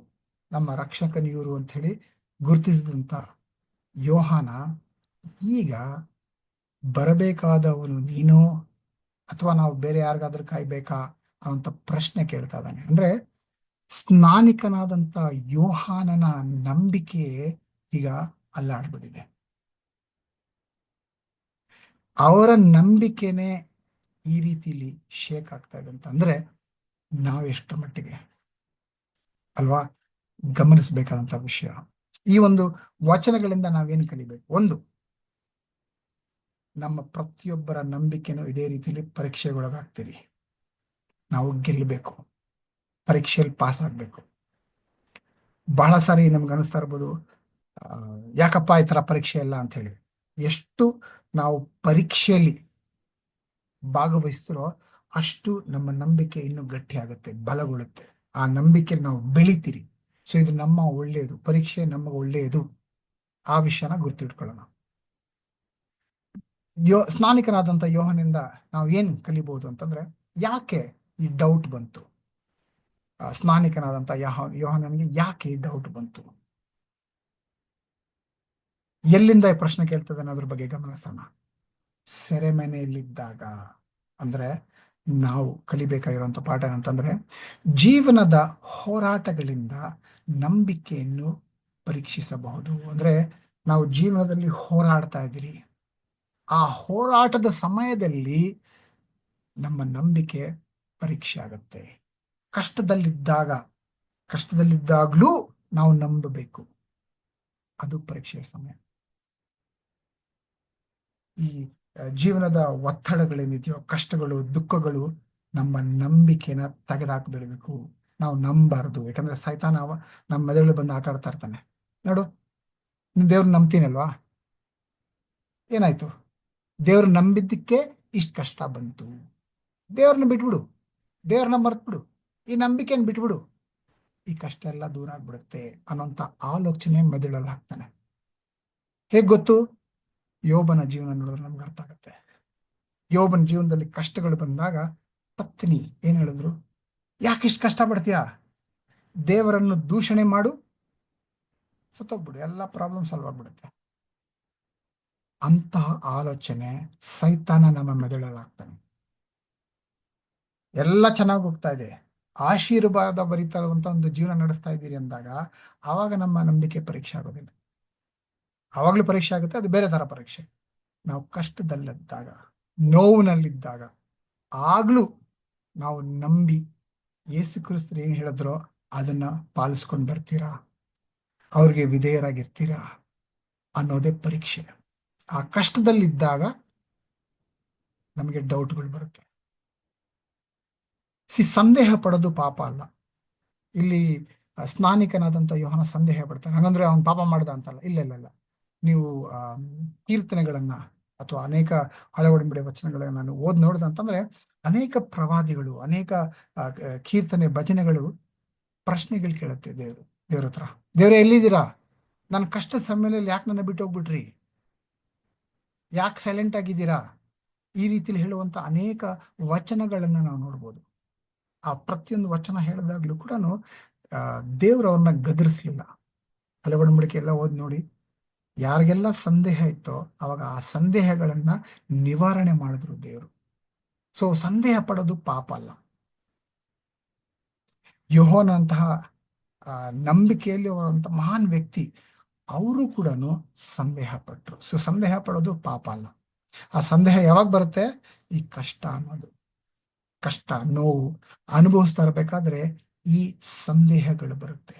[SPEAKER 4] ನಮ್ಮ ರಕ್ಷಕನ್ ಇವರು ಅಂತ ಹೇಳಿ ಗುರುತಿಸಿದಂತ ಯೋಹಾನ ಈಗ ಬರಬೇಕಾದವನು ನೀನೋ ಅಥವಾ ನಾವು ಬೇರೆ ಯಾರಿಗಾದ್ರೂ ಕಾಯ್ಬೇಕಾ ಅನ್ನೋಂಥ ಪ್ರಶ್ನೆ ಕೇಳ್ತಾ ಇದ್ದಾನೆ. ಅಂದ್ರೆ ಸ್ನಾನಿಕನಾದಂತ ಯೋಹಾನನ ನಂಬಿಕೆ ಈಗ ಅಲ್ಲಾಡ್ಬಿಟ್ಟಿದೆ. ಅವರ ನಂಬಿಕೆನೆ ಈ ರೀತಿಲಿ ಶೇಕ್ ಆಗ್ತಾ ಇದೆ ಅಂತಂದ್ರೆ ನಾವು ಎಷ್ಟರ ಮಟ್ಟಿಗೆ ಅಲ್ವಾ ಗಮನಿಸಬೇಕಾದಂತ ವಿಷಯ. ಈ ಒಂದು ವಚನಗಳಿಂದ ನಾವೇನು ಕಲಿಬೇಕು? ಒಂದು, ನಮ್ಮ ಪ್ರತಿಯೊಬ್ಬರ ನಂಬಿಕೆನೂ ಇದೇ ರೀತಿಯಲ್ಲಿ ಪರೀಕ್ಷೆಗೊಳಗಾಗ್ತೀರಿ. ನಾವು ಗೆಲ್ಲಬೇಕು, ಪರೀಕ್ಷೆಯಲ್ಲಿ ಪಾಸ್ ಆಗ್ಬೇಕು. ಬಹಳ ಸಾರಿ ನಮ್ಗೆ ಅನಿಸ್ತಾ ಇರ್ಬೋದು, ಯಾಕಪ್ಪ ಈ ತರ ಪರೀಕ್ಷೆ ಇಲ್ಲ ಅಂತ ಹೇಳಿ. ಎಷ್ಟು ನಾವು ಪರೀಕ್ಷೆಯಲ್ಲಿ ಭಾಗವಹಿಸ್ತಿರೋ ಅಷ್ಟು ನಮ್ಮ ನಂಬಿಕೆ ಇನ್ನೂ ಗಟ್ಟಿ ಆಗುತ್ತೆ, ಬಲಗೊಳ್ಳುತ್ತೆ. ಆ ನಂಬಿಕೆ ನಾವು ಬೆಳಿತೀರಿ. ಸೊ ಇದು ನಮ್ಮ ಒಳ್ಳೆಯದು, ಪರೀಕ್ಷೆ ನಮಗೆ ಒಳ್ಳೆಯದು. ಆ ವಿಷಯನ ಗುರ್ತಿಟ್ಕೊಳ್ಳೋಣ. ಸ್ನಾನಿಕನಾದಂಥ ಯೋಹನಿಂದ ನಾವು ಏನು ಕಲಿಬಹುದು ಅಂತಂದ್ರೆ, ಯಾಕೆ ಈ ಡೌಟ್ ಬಂತು? ಸ್ನಾನಿಕನಾದಂಥ ಯೋಹನನಿಗೆ ಯಾಕೆ ಈ ಡೌಟ್ ಬಂತು? ಎಲ್ಲಿಂದ ಈ ಪ್ರಶ್ನೆ ಕೇಳ್ತದೆ ಅನ್ನೋದ್ರ ಬಗ್ಗೆ ಗಮನಿಸೋಣ. ಸೆರೆಮನೆಯಲ್ಲಿದ್ದಾಗ, ಅಂದ್ರೆ ನಾವು ಕಲಿಬೇಕಾಗಿರುವಂತ ಪಾಠ ಏನಂತಂದ್ರೆ, ಜೀವನದ ಹೋರಾಟಗಳಿಂದ ನಂಬಿಕೆಯನ್ನು ಪರೀಕ್ಷಿಸಬಹುದು. ಅಂದ್ರೆ ನಾವು ಜೀವನದಲ್ಲಿ ಹೋರಾಡ್ತಾ ಇದ್ದೀರಿ, ಆ ಹೋರಾಟದ ಸಮಯದಲ್ಲಿ ನಮ್ಮ ನಂಬಿಕೆ ಪರೀಕ್ಷೆ ಆಗುತ್ತೆ. ಕಷ್ಟದಲ್ಲಿದ್ದಾಗ್ಲೂ ನಾವು ನಂಬಬೇಕು, ಅದು ಪರೀಕ್ಷೆಯ ಸಮಯ. ಈ ಜೀವನದ ಒತ್ತಡಗಳೇನಿದೆಯೋ, ಕಷ್ಟಗಳು, ದುಃಖಗಳು ನಮ್ಮ ನಂಬಿಕೆನ ತೆಗೆದಾಕ್ಬಿಡ್ಬೇಕು. ನಾವು ನಂಬಾರ್ದು. ಯಾಕಂದ್ರೆ ಸೈತಾನ ನಮ್ಮ ಮೆದುಳು ಬಂದು ಆಟ ಆಡ್ತಾ ಇರ್ತಾನೆ. ನೋಡು, ನೀನ್ ದೇವ್ರನ್ನ ನಂಬ್ತೀನಲ್ವಾ, ಏನಾಯ್ತು? ದೇವ್ರ ನಂಬಿದ್ದಕ್ಕೆ ಇಷ್ಟು ಕಷ್ಟ ಬಂತು. ದೇವ್ರನ್ನ ಬಿಟ್ಬಿಡು, ದೇವ್ರನ್ನ ಮರ್ತ್ಬಿಡು, ಈ ನಂಬಿಕೆಯನ್ನು ಬಿಟ್ಬಿಡು, ಈ ಕಷ್ಟ ಎಲ್ಲ ದೂರ ಆಗ್ಬಿಡುತ್ತೆ ಅನ್ನೋಂಥ ಆಲೋಚನೆ ಮೆದುಳಲ್ಲಿ ಹಾಕ್ತಾನೆ. ಹೇಗ್ ಗೊತ್ತು? ಯೋಬನ ಜೀವನ ನೋಡಿದ್ರೆ ನಮ್ಗೆ ಅರ್ಥ ಆಗುತ್ತೆ. ಯೋಬನ ಜೀವನದಲ್ಲಿ ಕಷ್ಟಗಳು ಬಂದಾಗ ಪತ್ನಿ ಏನ್ ಹೇಳಿದ್ರು? ಯಾಕಿಷ್ಟು ಕಷ್ಟ ಪಡ್ತೀಯಾ? ದೇವರನ್ನು ದೂಷಣೆ ಮಾಡು, ಸತ್ತೋಗ್ಬಿಡು, ಎಲ್ಲ ಪ್ರಾಬ್ಲಮ್ ಸಾಲ್ವ್ ಆಗ್ಬಿಡುತ್ತೆ. ಅಂತಹ ಆಲೋಚನೆ ಸೈತಾನ ನಮ್ಮ ಮೆದುಳಲ್ಲಿ ಹಾಕ್ತಾನೆ. ಎಲ್ಲ ಚೆನ್ನಾಗಿ ಹೋಗ್ತಾ ಇದೆ, ಆಶೀರ್ವಾದ ಬರೀತಾ ಇರುವಂತ ಒಂದು ಜೀವನ ನಡೆಸ್ತಾ ಇದ್ದೀರಿ ಅಂದಾಗ ಆವಾಗ ನಮ್ಮ ನಂಬಿಕೆ ಪರೀಕ್ಷೆ ಆಗೋದಿಲ್ಲ. ಆವಾಗ್ಲೂ ಪರೀಕ್ಷೆ ಆಗುತ್ತೆ, ಅದು ಬೇರೆ ತರ ಪರೀಕ್ಷೆ. ನಾವು ಕಷ್ಟದಲ್ಲಿದ್ದಾಗ, ನೋವಿನಲ್ಲಿದ್ದಾಗ, ಆಗ್ಲೂ ನಾವು ನಂಬಿ ಯೇಸು ಕ್ರಿಸ್ತರು ಏನ್ ಹೇಳಿದ್ರೋ ಅದನ್ನ ಪಾಲಿಸ್ಕೊಂಡು ಬರ್ತೀರಾ, ಅವ್ರಿಗೆ ವಿಧೇಯರಾಗಿರ್ತೀರಾ ಅನ್ನೋದೇ ಪರೀಕ್ಷೆ. ಆ ಕಷ್ಟದಲ್ಲಿದ್ದಾಗ ನಮಗೆ ಡೌಟ್ಗಳು ಬರುತ್ತೆ. ಸಂದೇಹ ಪಡೋದು ಪಾಪ ಅಲ್ಲ. ಇಲ್ಲಿ ಸ್ನಾನಿಕನಾದಂಥ ಯೋಹನ ಸಂದೇಹ ಪಡ್ತಾನೆ, ಹಂಗಂದ್ರೆ ಅವನು ಪಾಪ ಮಾಡ್ದ ಅಂತಲ್ಲ. ಇಲ್ಲ. ನೀವು ಕೀರ್ತನೆಗಳನ್ನ ಅಥವಾ ಅನೇಕ ಹಳೆ ಒಡಂಬಡಿಕೆ ವಚನಗಳನ್ನ ನಾನು ಓದ್ ನೋಡ್ದ ಅಂತಂದ್ರೆ, ಅನೇಕ ಪ್ರವಾದಿಗಳು, ಅನೇಕ ಕೀರ್ತನೆ ಭಜನೆಗಳು ಪ್ರಶ್ನೆಗಳು ಕೇಳುತ್ತೆ ದೇವ್ರ ಹತ್ರ. ದೇವ್ರೇ ಎಲ್ಲಿದ್ದೀರಾ? ನನ್ನ ಕಷ್ಟದ ಸಮಯದಲ್ಲಿ ಯಾಕೆ ನನ್ನ ಬಿಟ್ಟು ಹೋಗ್ಬಿಟ್ರಿ? ಯಾಕೆ ಸೈಲೆಂಟ್ ಆಗಿದ್ದೀರಾ? ಈ ರೀತಿಯಲ್ಲಿ ಹೇಳುವಂತ ಅನೇಕ ವಚನಗಳನ್ನ ನಾವು ನೋಡ್ಬೋದು. ಆ ಪ್ರತಿಯೊಂದು ವಚನ ಹೇಳಿದಾಗ್ಲೂ ಕೂಡ ದೇವ್ರು ಅವ್ರನ್ನ ಗದರಿಸ್ಲಿಲ್ಲ. ಹಳೆ ಒಡಂಬಡಿಕೆ ಎಲ್ಲ ಓದ್ ನೋಡಿ, ಯಾರಿಗೆಲ್ಲ ಸಂದೇಹ ಇತ್ತೋ ಅವಾಗ ಆ ಸಂದೇಹಗಳನ್ನ ನಿವಾರಣೆ ಮಾಡಿದ್ರು ದೇವರು. ಸೊ ಸಂದೇಹ ಪಡೋದು ಪಾಪ ಅಲ್ಲ. ಯೋಹೋನಂತಹ ನಂಬಿಕೆಯಲ್ಲಿ ಅವರಂತ ಮಹಾನ್ ವ್ಯಕ್ತಿ, ಅವರು ಕೂಡ ಸಂದೇಹ ಪಟ್ರು. ಸೊ ಸಂದೇಹ ಪಡೋದು ಪಾಪ ಅಲ್ಲ. ಆ ಸಂದೇಹ ಯಾವಾಗ ಬರುತ್ತೆ? ಈ ಕಷ್ಟ ಅನ್ನೋದು, ಕಷ್ಟ ನೋವು ಅನುಭವಿಸ್ತಾ ಇರ್ಬೇಕಾದ್ರೆ ಈ ಸಂದೇಹಗಳು ಬರುತ್ತೆ.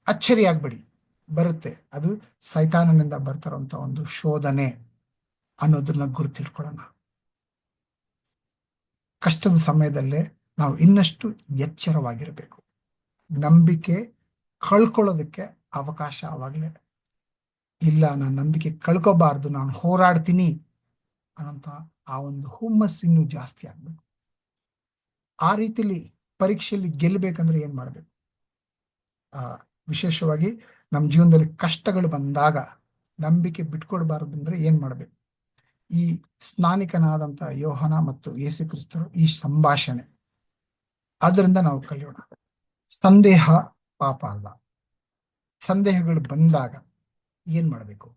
[SPEAKER 4] ಅಚ್ಚರಿ ಆಗ್ಬೇಡಿ, ಬರುತ್ತೆ. ಅದು ಸೈತಾನನಿಂದ ಬರ್ತಿರೋಂಥ ಒಂದು ಶೋಧನೆ ಅನ್ನೋದನ್ನ ಗುರುತಿಟ್ಕೊಳ್ಳೋಣ. ಕಷ್ಟದ ಸಮಯದಲ್ಲೇ ನಾವು ಇನ್ನಷ್ಟು ಎಚ್ಚರವಾಗಿರಬೇಕು. ನಂಬಿಕೆ ಕಳ್ಕೊಳ್ಳೋದಕ್ಕೆ ಅವಕಾಶ ಅವಾಗಲೇ ಇಲ್ಲ. ನಾನು ನಂಬಿಕೆ ಕಳ್ಕೋಬಾರ್ದು, ನಾನು ಹೋರಾಡ್ತೀನಿ ಅನ್ನೋಂಥ ಆ ಒಂದು ಹುಮ್ಮಸ್ಸು ಇನ್ನೂ ಜಾಸ್ತಿ ಆಗ್ಬೇಕು. ಆ ರೀತಿಲಿ ಪರೀಕ್ಷೆಯಲ್ಲಿ ಗೆಲ್ಲಬೇಕಂದ್ರೆ ಏನ್ ಮಾಡ್ಬೇಕು? ವಿಶೇಷವಾಗಿ ನಮ್ಮ ಜೀವನದಲ್ಲಿ ಕಷ್ಟಗಳು ಬಂದಾಗ ನಂಬಿಕೆ ಬಿಟ್ಕೊಡ್ಬಾರ್ದು ಅಂದ್ರೆ ಏನ್ ಮಾಡ್ಬೇಕು? ಈ ಸ್ನಾನಿಕನಾದಂಥ ಯೋಹನ ಮತ್ತು ಯೇಸು ಕ್ರಿಸ್ತರು ಈ ಸಂಭಾಷಣೆ, ಅದರಿಂದ ನಾವು ಕಲಿಯೋಣ. ಸಂದೇಹ ಪಾಪ ಅಲ್ಲ. ಸಂದೇಹಗಳು ಬಂದಾಗ ಏನ್ ಮಾಡಬೇಕು?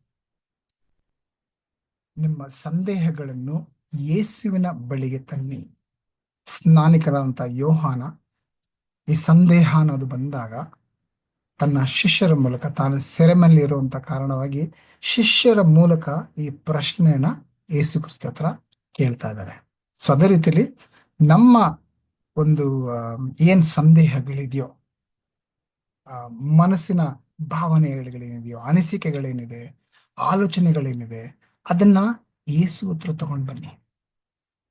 [SPEAKER 4] ನಿಮ್ಮ ಸಂದೇಹಗಳನ್ನು ಯೇಸುವಿನ ಬಳಿಗೆ ತನ್ನಿ. ಸ್ನಾನಿಕರಾದಂಥ ಯೋಹಾನ ಈ ಸಂದೇಹ ಅನ್ನೋದು ಬಂದಾಗ ತನ್ನ ಶಿಷ್ಯರ ಮೂಲಕ, ತಾನು ಸೆರೆಮನೆಯಲ್ಲಿ ಇರುವಂತ ಕಾರಣವಾಗಿ ಶಿಷ್ಯರ ಮೂಲಕ ಈ ಪ್ರಶ್ನೆನ ಯೇಸು ಕ್ರಿಸ್ತ ಹತ್ರ ಕೇಳ್ತಾ ಇದ್ದಾರೆ. ಸೊ ಅದೇ ರೀತಿಯಲ್ಲಿ ನಮ್ಮ ಒಂದು ಏನ್ ಸಂದೇಹಗಳಿದೆಯೋ, ಮನಸ್ಸಿನ ಭಾವನೆಗಳೇನಿದೆಯೋ, ಅನಿಸಿಕೆಗಳೇನಿದೆ, ಆಲೋಚನೆಗಳೇನಿದೆ, ಅದನ್ನ ಯೇಸು ಹತ್ರ ತಗೊಂಡು ಬನ್ನಿ.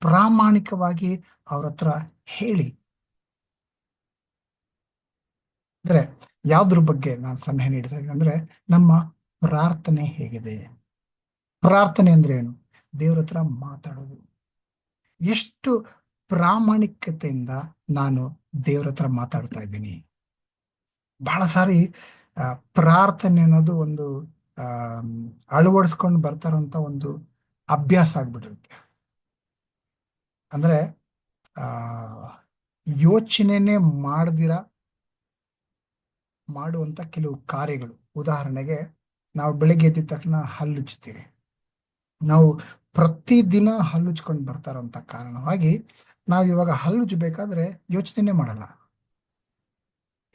[SPEAKER 4] ಪ್ರಾಮಾಣಿಕವಾಗಿ ಅವ್ರ ಹತ್ರ ಹೇಳಿ. ಅಂದ್ರೆ ಯಾವ್ದ್ರ ಬಗ್ಗೆ ನಾನು ಸಲಹೆ ನೀಡ್ತಾ ಇದ್ದೀನಿ ಅಂದ್ರೆ, ನಮ್ಮ ಪ್ರಾರ್ಥನೆ ಹೇಗಿದೆ? ಪ್ರಾರ್ಥನೆ ಅಂದ್ರೆ ಏನು? ದೇವ್ರ ಹತ್ರ ಮಾತಾಡೋದು. ಎಷ್ಟು ಪ್ರಾಮಾಣಿಕತೆಯಿಂದ ನಾನು ದೇವ್ರ ಹತ್ರ ಮಾತಾಡ್ತಾ ಇದ್ದೀನಿ? ಬಹಳ ಸಾರಿ ಪ್ರಾರ್ಥನೆ ಅನ್ನೋದು ಒಂದು ಅಳವಡಿಸ್ಕೊಂಡು ಬರ್ತಾರಂತ ಒಂದು ಅಭ್ಯಾಸ ಆಗ್ಬಿಟ್ಟಿರುತ್ತೆ. ಅಂದ್ರೆ ಯೋಚನೆನೇ ಮಾಡದಿರ ಮಾಡುವಂತ ಕೆಲವು ಕಾರ್ಯಗಳು. ಉದಾಹರಣೆಗೆ, ನಾವು ಬೆಳಗ್ಗೆ ಎದ್ದ ತಕ್ಷಣ ಹಲ್ಲುಚ್ತೀವಿ. ನಾವು ಪ್ರತಿದಿನ ಹಲ್ಲುಚ್ಕೊಂಡು ಬರ್ತಾರಂತ ಕಾರಣವಾಗಿ ನಾವು ಇವಾಗ ಹಲ್ಲುಜ್ಬೇಕಾದ್ರೆ ಯೋಚನೆನೇ ಮಾಡಲ್ಲ.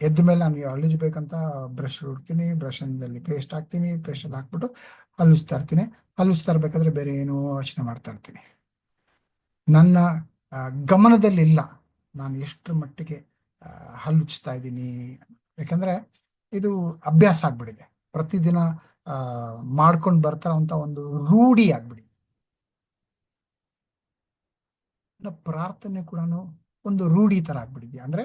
[SPEAKER 4] ಎದ್ದ ಮೇಲೆ ನಾನು ಹಲ್ಲುಜ್ಬೇಕಂತ ಬ್ರಷ್ ಹುಡ್ತೀನಿ, ಬ್ರಷಲ್ಲಿ ಪೇಸ್ಟ್ ಹಾಕ್ತೀನಿ, ಪೇಸ್ಟಲ್ಲಿ ಹಾಕ್ಬಿಟ್ಟು ಹಲ್ಲುಜ್ತಾ ಇರ್ತೀನಿ. ಹಲ್ಲುಜ್ತಾ ಇರ್ಬೇಕಾದ್ರೆ ಬೇರೆ ಏನೋ ಯೋಚನೆ ಮಾಡ್ತಾ ಇರ್ತೀನಿ. ನನ್ನ ಗಮನದಲ್ಲಿ ಇಲ್ಲ ನಾನು ಎಷ್ಟರ ಮಟ್ಟಿಗೆ ಹಲ್ಲುಚ್ತಾ ಇದ್ದೀನಿ. ಯಾಕಂದ್ರೆ ಇದು ಅಭ್ಯಾಸ ಆಗ್ಬಿಟ್ಟಿದೆ. ಪ್ರತಿದಿನ ಮಾಡ್ಕೊಂಡು ಬರ್ತಾರಂತ ಒಂದು ರೂಢಿ ಆಗ್ಬಿಡಿ. ಪ್ರಾರ್ಥನೆ ಕೂಡ ಒಂದು ರೂಢಿ ತರ ಆಗ್ಬಿಟ್ಟಿದ್ಯಾ. ಅಂದ್ರೆ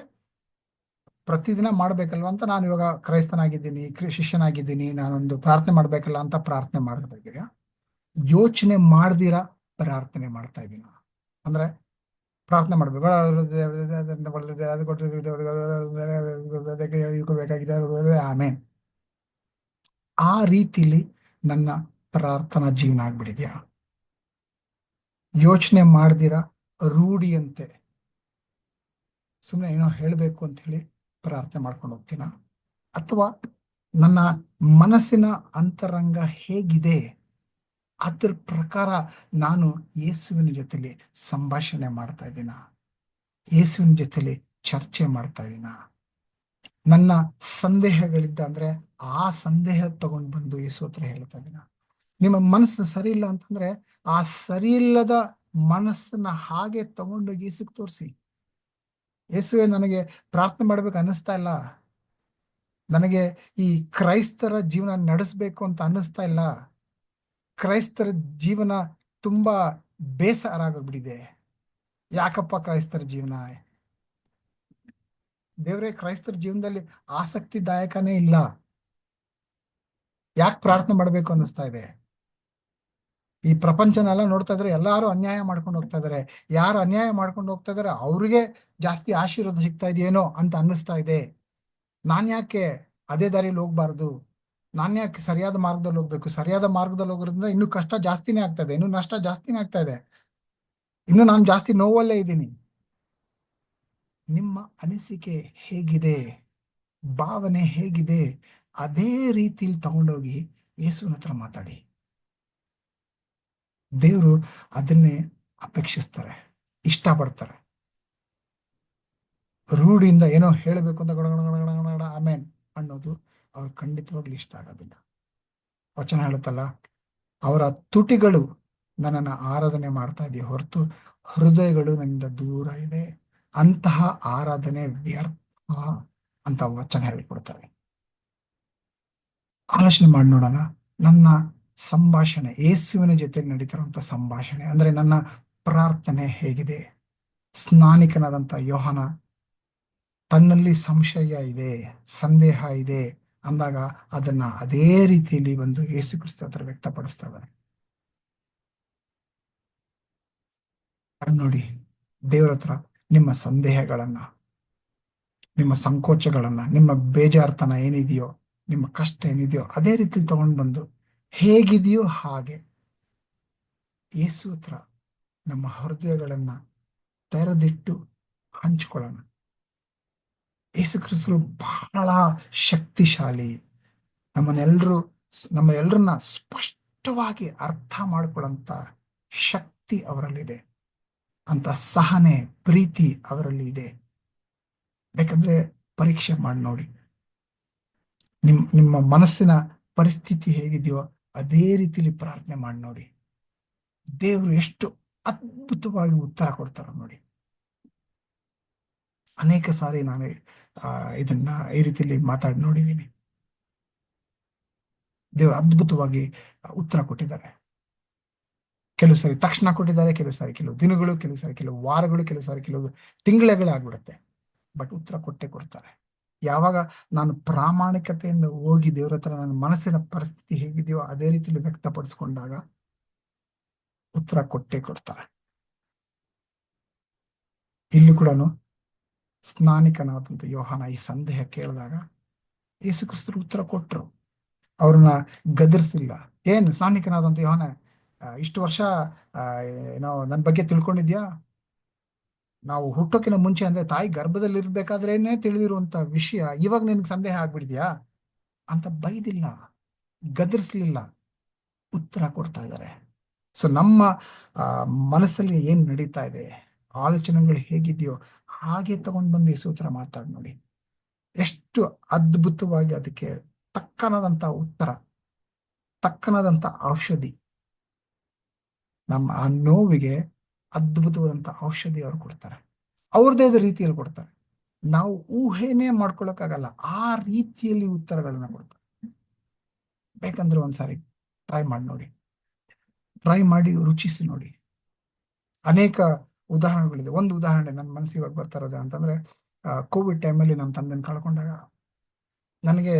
[SPEAKER 4] ಪ್ರತಿದಿನ ಮಾಡ್ಬೇಕಲ್ವ ಅಂತ, ನಾನು ಇವಾಗ ಕ್ರೈಸ್ತನಾಗಿದ್ದೀನಿ, ಶಿಷ್ಯನಾಗಿದ್ದೀನಿ, ನಾನೊಂದು ಪ್ರಾರ್ಥನೆ ಮಾಡ್ಬೇಕಲ್ಲ ಅಂತ ಪ್ರಾರ್ಥನೆ ಮಾಡ್ತಾ ಇದ್ದೀರಾ. ಯೋಚನೆ ಮಾಡ್ದಿರಾ ಪ್ರಾರ್ಥನೆ ಮಾಡ್ತಾ ಇದ್ದೀನಿ. ಅಂದ್ರೆ ಪ್ರಾರ್ಥನೆ ಮಾಡ್ಬೇಕು, ಆಮೇನ್. ಆ ರೀತಿಲಿ ನನ್ನ ಪ್ರಾರ್ಥನಾ ಜೀವನ ಆಗ್ಬಿಟ್ಟಿದ್ಯಾ? ಯೋಚನೆ ಮಾಡ್ದಿರಾ ರೂಢಿಯಂತೆ ಸುಮ್ಮನೆ ಏನೋ ಹೇಳ್ಬೇಕು ಅಂತ ಹೇಳಿ ಪ್ರಾರ್ಥನೆ ಮಾಡ್ಕೊಂಡು ಹೋಗ್ತೀನ? ಅಥವಾ ನನ್ನ ಮನಸ್ಸಿನ ಅಂತರಂಗ ಹೇಗಿದೆ ಅದ್ರ ಪ್ರಕಾರ ನಾನು ಯೇಸುವಿನ ಜೊತೆಲಿ ಸಂಭಾಷಣೆ ಮಾಡ್ತಾ ಇದ್ದೀನ? ಯೇಸುವಿನ ಜೊತೆಲಿ ಚರ್ಚೆ ಮಾಡ್ತಾ ಇದ್ದೀನ? ನನ್ನ ಸಂದೇಹಗಳಿದ್ದ ಅಂದ್ರೆ ಆ ಸಂದೇಹ ತಗೊಂಡು ಬಂದು ಯೇಸು ಹತ್ರ ಹೇಳ್ತಾ ಇದ್ದೀನ? ನಿಮ್ಮ ಮನಸ್ಸು ಸರಿ ಇಲ್ಲ ಅಂತಂದ್ರೆ ಆ ಸರಿ ಇಲ್ಲದ ಮನಸ್ಸನ್ನ ಹಾಗೆ ತಗೊಂಡೋಗಿ ಯೇಸುಗೆ ತೋರಿಸಿ. ಯೇಸುವೆ, ನನಗೆ ಪ್ರಾರ್ಥನೆ ಮಾಡ್ಬೇಕು ಅನ್ನಿಸ್ತಾ ಇಲ್ಲ, ನನಗೆ ಈ ಕ್ರೈಸ್ತರ ಜೀವನ ನಡೆಸ್ಬೇಕು ಅಂತ ಅನ್ನಿಸ್ತಾ ಇಲ್ಲ, ಕ್ರೈಸ್ತರ ಜೀವನ ತುಂಬಾ ಬೇಸರ ಆಗೋಗ್ಬಿಟ್ಟಿದೆ. ಯಾಕಪ್ಪ ಕ್ರೈಸ್ತರ ಜೀವನ? ದೇವ್ರೆ, ಕ್ರೈಸ್ತರ ಜೀವನದಲ್ಲಿ ಆಸಕ್ತಿದಾಯಕನೇ ಇಲ್ಲ, ಯಾಕೆ ಪ್ರಾರ್ಥನೆ ಮಾಡ್ಬೇಕು ಅನ್ನಿಸ್ತಾ ಇದೆ? ಈ ಪ್ರಪಂಚನೆಲ್ಲ ನೋಡ್ತಾ ಇದ್ರೆ ಎಲ್ಲಾರು ಅನ್ಯಾಯ ಮಾಡ್ಕೊಂಡು ಹೋಗ್ತಾ ಇದಾರೆ. ಯಾರು ಅನ್ಯಾಯ ಮಾಡ್ಕೊಂಡು ಹೋಗ್ತಾ ಇದಾರೆ ಅವ್ರಿಗೆ ಜಾಸ್ತಿ ಆಶೀರ್ವಾದ ಸಿಗ್ತಾ ಇದೆಯೇನೋ ಅಂತ ಅನ್ನಿಸ್ತಾ ಇದೆ. ನಾನ್ ಯಾಕೆ ಅದೇ ದಾರಿಯಲ್ಲಿ ಹೋಗ್ಬಾರ್ದು? ನಾನ್ ಯಾಕೆ ಸರಿಯಾದ ಮಾರ್ಗದಲ್ಲಿ ಹೋಗ್ಬೇಕು? ಸರಿಯಾದ ಮಾರ್ಗದಲ್ಲಿ ಹೋಗೋದ್ರಿಂದ ಇನ್ನೂ ಕಷ್ಟ ಜಾಸ್ತಿನೇ ಆಗ್ತಾ ಇದೆ, ಇನ್ನೂ ನಷ್ಟ ಜಾಸ್ತಿನೇ ಆಗ್ತಾ ಇದೆ, ಇನ್ನು ನಾನು ಜಾಸ್ತಿ ನೋವಲ್ಲೇ ಇದ್ದೀನಿ. ನಿಮ್ಮ ಅನಿಸಿಕೆ ಹೇಗಿದೆ, ಭಾವನೆ ಹೇಗಿದೆ, ಅದೇ ರೀತಿಲಿ ತಗೊಂಡೋಗಿ ಯೇಸುವಿನ ಹತ್ರ ಮಾತಾಡಿ. ದೇವರು ಅದನ್ನೇ ಅಪೇಕ್ಷಿಸ್ತಾರೆ, ಇಷ್ಟಪಡ್ತಾರೆ. ರೂಢಿಯಿಂದ ಏನೋ ಹೇಳಬೇಕು ಅಂತ ಆಮೇನ್ ಅನ್ನೋದು ಅವ್ರು ಖಂಡಿತವಾಗ್ಲೂ ಇಷ್ಟ ಆಗೋದಿಲ್ಲ. ವಚನ ಹೇಳುತ್ತಲ್ಲ, ಅವರ ತುಟಿಗಳು ನನ್ನನ್ನು ಆರಾಧನೆ ಮಾಡ್ತಾ ಇದೆಯೇ ಹೊರತು ಹೃದಯಗಳು ನನ್ನಿಂದ ದೂರ ಇದೆ. ಅಂತಹ ಆರಾಧನೆ ವ್ಯರ್ಥ ಅಂತ ವಚನ ಹೇಳಿಕೊಡ್ತಾರೆ. ಆಲೋಚನೆ ಮಾಡಿ ನೋಡೋಣ. ನನ್ನ ಸಂಭಾಷಣೆ, ಯೇಸುವಿನ ಜೊತೆ ನಡೀತಿರುವಂತ ಸಂಭಾಷಣೆ ಅಂದ್ರೆ ನನ್ನ ಪ್ರಾರ್ಥನೆ ಹೇಗಿದೆ? ಸ್ನಾನಿಕನಾದಂತ ಯೋಹಾನ ತನ್ನಲ್ಲಿ ಸಂಶಯ ಇದೆ, ಸಂದೇಹ ಇದೆ ಅಂದಾಗ ಅದನ್ನ ಅದೇ ರೀತಿಯಲ್ಲಿ ಒಂದು ಯೇಸು ಕ್ರಿಸ್ತ ಹತ್ರ ವ್ಯಕ್ತಪಡಿಸ್ತಾ ಇದ್ದಾರೆ. ನೋಡಿ, ದೇವರ ಹತ್ರ ನಿಮ್ಮ ಸಂದೇಹಗಳನ್ನ, ನಿಮ್ಮ ಸಂಕೋಚಗಳನ್ನ, ನಿಮ್ಮ ಬೇಜಾರ್ತನ ಏನಿದೆಯೋ, ನಿಮ್ಮ ಕಷ್ಟ ಏನಿದೆಯೋ ಅದೇ ರೀತಿ ತಗೊಂಡು ಬಂದು ಹೇಗಿದೆಯೋ ಹಾಗೆ ಯೇಸು ಹತ್ರ ನಮ್ಮ ಹೃದಯಗಳನ್ನ ತೆರೆದಿಟ್ಟು ಹಂಚ್ಕೊಳ್ಳೋಣ. ಯೇಸು ಕ್ರಿಸ್ತರು ಬಹಳ ಶಕ್ತಿಶಾಲಿ. ನಮ್ಮನ್ನೆಲ್ಲರನ್ನ ಸ್ಪಷ್ಟವಾಗಿ ಅರ್ಥ ಮಾಡ್ಕೊಳ್ಳಂತ ಶಕ್ತಿ ಅವರಲ್ಲಿದೆ, ಅಂತ ಸಹನೆ, ಪ್ರೀತಿ ಅವರಲ್ಲಿ ಇದೆ. ಬೇಕಂದ್ರೆ ಪರೀಕ್ಷೆ ಮಾಡಿ ನೋಡಿ. ನಿಮ್ಮ ಮನಸ್ಸಿನ ಪರಿಸ್ಥಿತಿ ಹೇಗಿದೆಯೋ ಅದೇ ರೀತಿಲಿ ಪ್ರಾರ್ಥನೆ ಮಾಡಿ ನೋಡಿ. ದೇವರು ಎಷ್ಟು ಅದ್ಭುತವಾಗಿ ಉತ್ತರ ಕೊಡ್ತಾರ ನೋಡಿ. ಅನೇಕ ಸಾರಿ ನಾನು ಇದನ್ನ ಈ ರೀತಿಯಲ್ಲಿ ಮಾತಾಡಿ ನೋಡಿದ್ದೀನಿ. ದೇವರು ಅದ್ಭುತವಾಗಿ ಉತ್ತರ ಕೊಟ್ಟಿದ್ದಾರೆ. ಕೆಲವು ಸಾರಿ ತಕ್ಷಣ ಕೊಟ್ಟಿದ್ದಾರೆ, ಕೆಲವು ಸಾರಿ ಕೆಲವು ದಿನಗಳು, ಕೆಲವು ಸಾರಿ ಕೆಲವು ವಾರಗಳು, ಕೆಲವು ಸಾರಿ ಕೆಲವು ತಿಂಗಳೇ ಆಗ್ಬಿಡುತ್ತೆ. ಬಟ್ ಉತ್ತರ ಕೊಟ್ಟೆ ಕೊಡ್ತಾರೆ. ಯಾವಾಗ ನಾನು ಪ್ರಾಮಾಣಿಕತೆಯಿಂದ ಹೋಗಿ ದೇವ್ರ ಹತ್ರ ನನ್ನ ಮನಸ್ಸಿನ ಪರಿಸ್ಥಿತಿ ಹೇಗಿದೆಯೋ ಅದೇ ರೀತಿಯಲ್ಲಿ ವ್ಯಕ್ತಪಡಿಸ್ಕೊಂಡಾಗ ಉತ್ತರ ಕೊಟ್ಟೆ ಕೊಡ್ತಾರೆ. ಇಲ್ಲಿ ಕೂಡ ಸ್ನಾನಿಕನಾದಂತ ಯೋಹಾನ ಈ ಸಂದೇಹ ಕೇಳಿದಾಗ ಯೇಸು ಕ್ರಿಸ್ತರು ಉತ್ತರ ಕೊಟ್ರು. ಅವ್ರನ್ನ ಗದರಿಸಿಲ್ಲ. ಏನು ಸ್ನಾನಿಕನಾದಂತ ಯೋಹಾನ, ಇಷ್ಟು ವರ್ಷ ಏನೋ ನನ್ನ ಬಗ್ಗೆ ತಿಳ್ಕೊಂಡಿದ್ಯಾ? ನಾವು ಹುಟ್ಟೋಕಿನ ಮುಂಚೆ ಅಂದ್ರೆ ತಾಯಿ ಗರ್ಭದಲ್ಲಿ ಇರ್ಬೇಕಾದ್ರೇನೆ ತಿಳಿದಿರುವಂತ ವಿಷಯ ಇವಾಗ ನಿನ್ಗೆ ಸಂದೇಹ ಆಗ್ಬಿಡಿದ್ಯಾ ಅಂತ ಬೈದಿಲ್ಲ, ಗದರಿಸ್ಲಿಲ್ಲ, ಉತ್ತರ ಕೊಡ್ತಾ ಇದ್ದಾರೆ. ಸೊ ನಮ್ಮ ಮನಸ್ಸಲ್ಲಿ ಏನ್ ನಡೀತಾ ಇದೆ, ಆಲೋಚನೆಗಳು ಹೇಗಿದೆಯೋ ಹಾಗೆ ತಗೊಂಡ್ ಬಂದು ಯೇಸು ಉತ್ತರ ಮಾತಾಡಿ ನೋಡಿ. ಎಷ್ಟು ಅದ್ಭುತವಾಗಿ ಅದಕ್ಕೆ ತಕ್ಕನಾದಂತ ಉತ್ತರ, ತಕ್ಕನಾದಂತ ಔಷಧಿ, ನಮ್ಮ ಆ ನೋವಿಗೆ ಅದ್ಭುತವಾದಂತ ಔಷಧಿ ಅವ್ರು ಕೊಡ್ತಾರೆ. ಅವ್ರದೇ ರೀತಿಯಲ್ಲಿ ಕೊಡ್ತಾರೆ. ನಾವು ಊಹೆನೇ ಮಾಡ್ಕೊಳಕ್ಕಾಗಲ್ಲ, ಆ ರೀತಿಯಲ್ಲಿ ಉತ್ತರಗಳನ್ನ ಕೊಡ್ತಾರೆ. ಬೇಕಂದ್ರೆ ಒಂದ್ಸಾರಿ ಟ್ರೈ ಮಾಡಿ ನೋಡಿ, ಟ್ರೈ ಮಾಡಿ ರುಚಿಸಿ ನೋಡಿ. ಅನೇಕ ಉದಾಹರಣೆಗಳಿದೆ. ಒಂದು ಉದಾಹರಣೆ ನನ್ನ ಮನಸ್ಸಿಗೆ ಇವಾಗ ಬರ್ತಾ ಇರೋದು ಅಂತಂದ್ರೆ, ಕೋವಿಡ್ ಟೈಮಲ್ಲಿ ನಮ್ಮ ತಂದೆನ ಕಳ್ಕೊಂಡಾಗ ನನಗೆ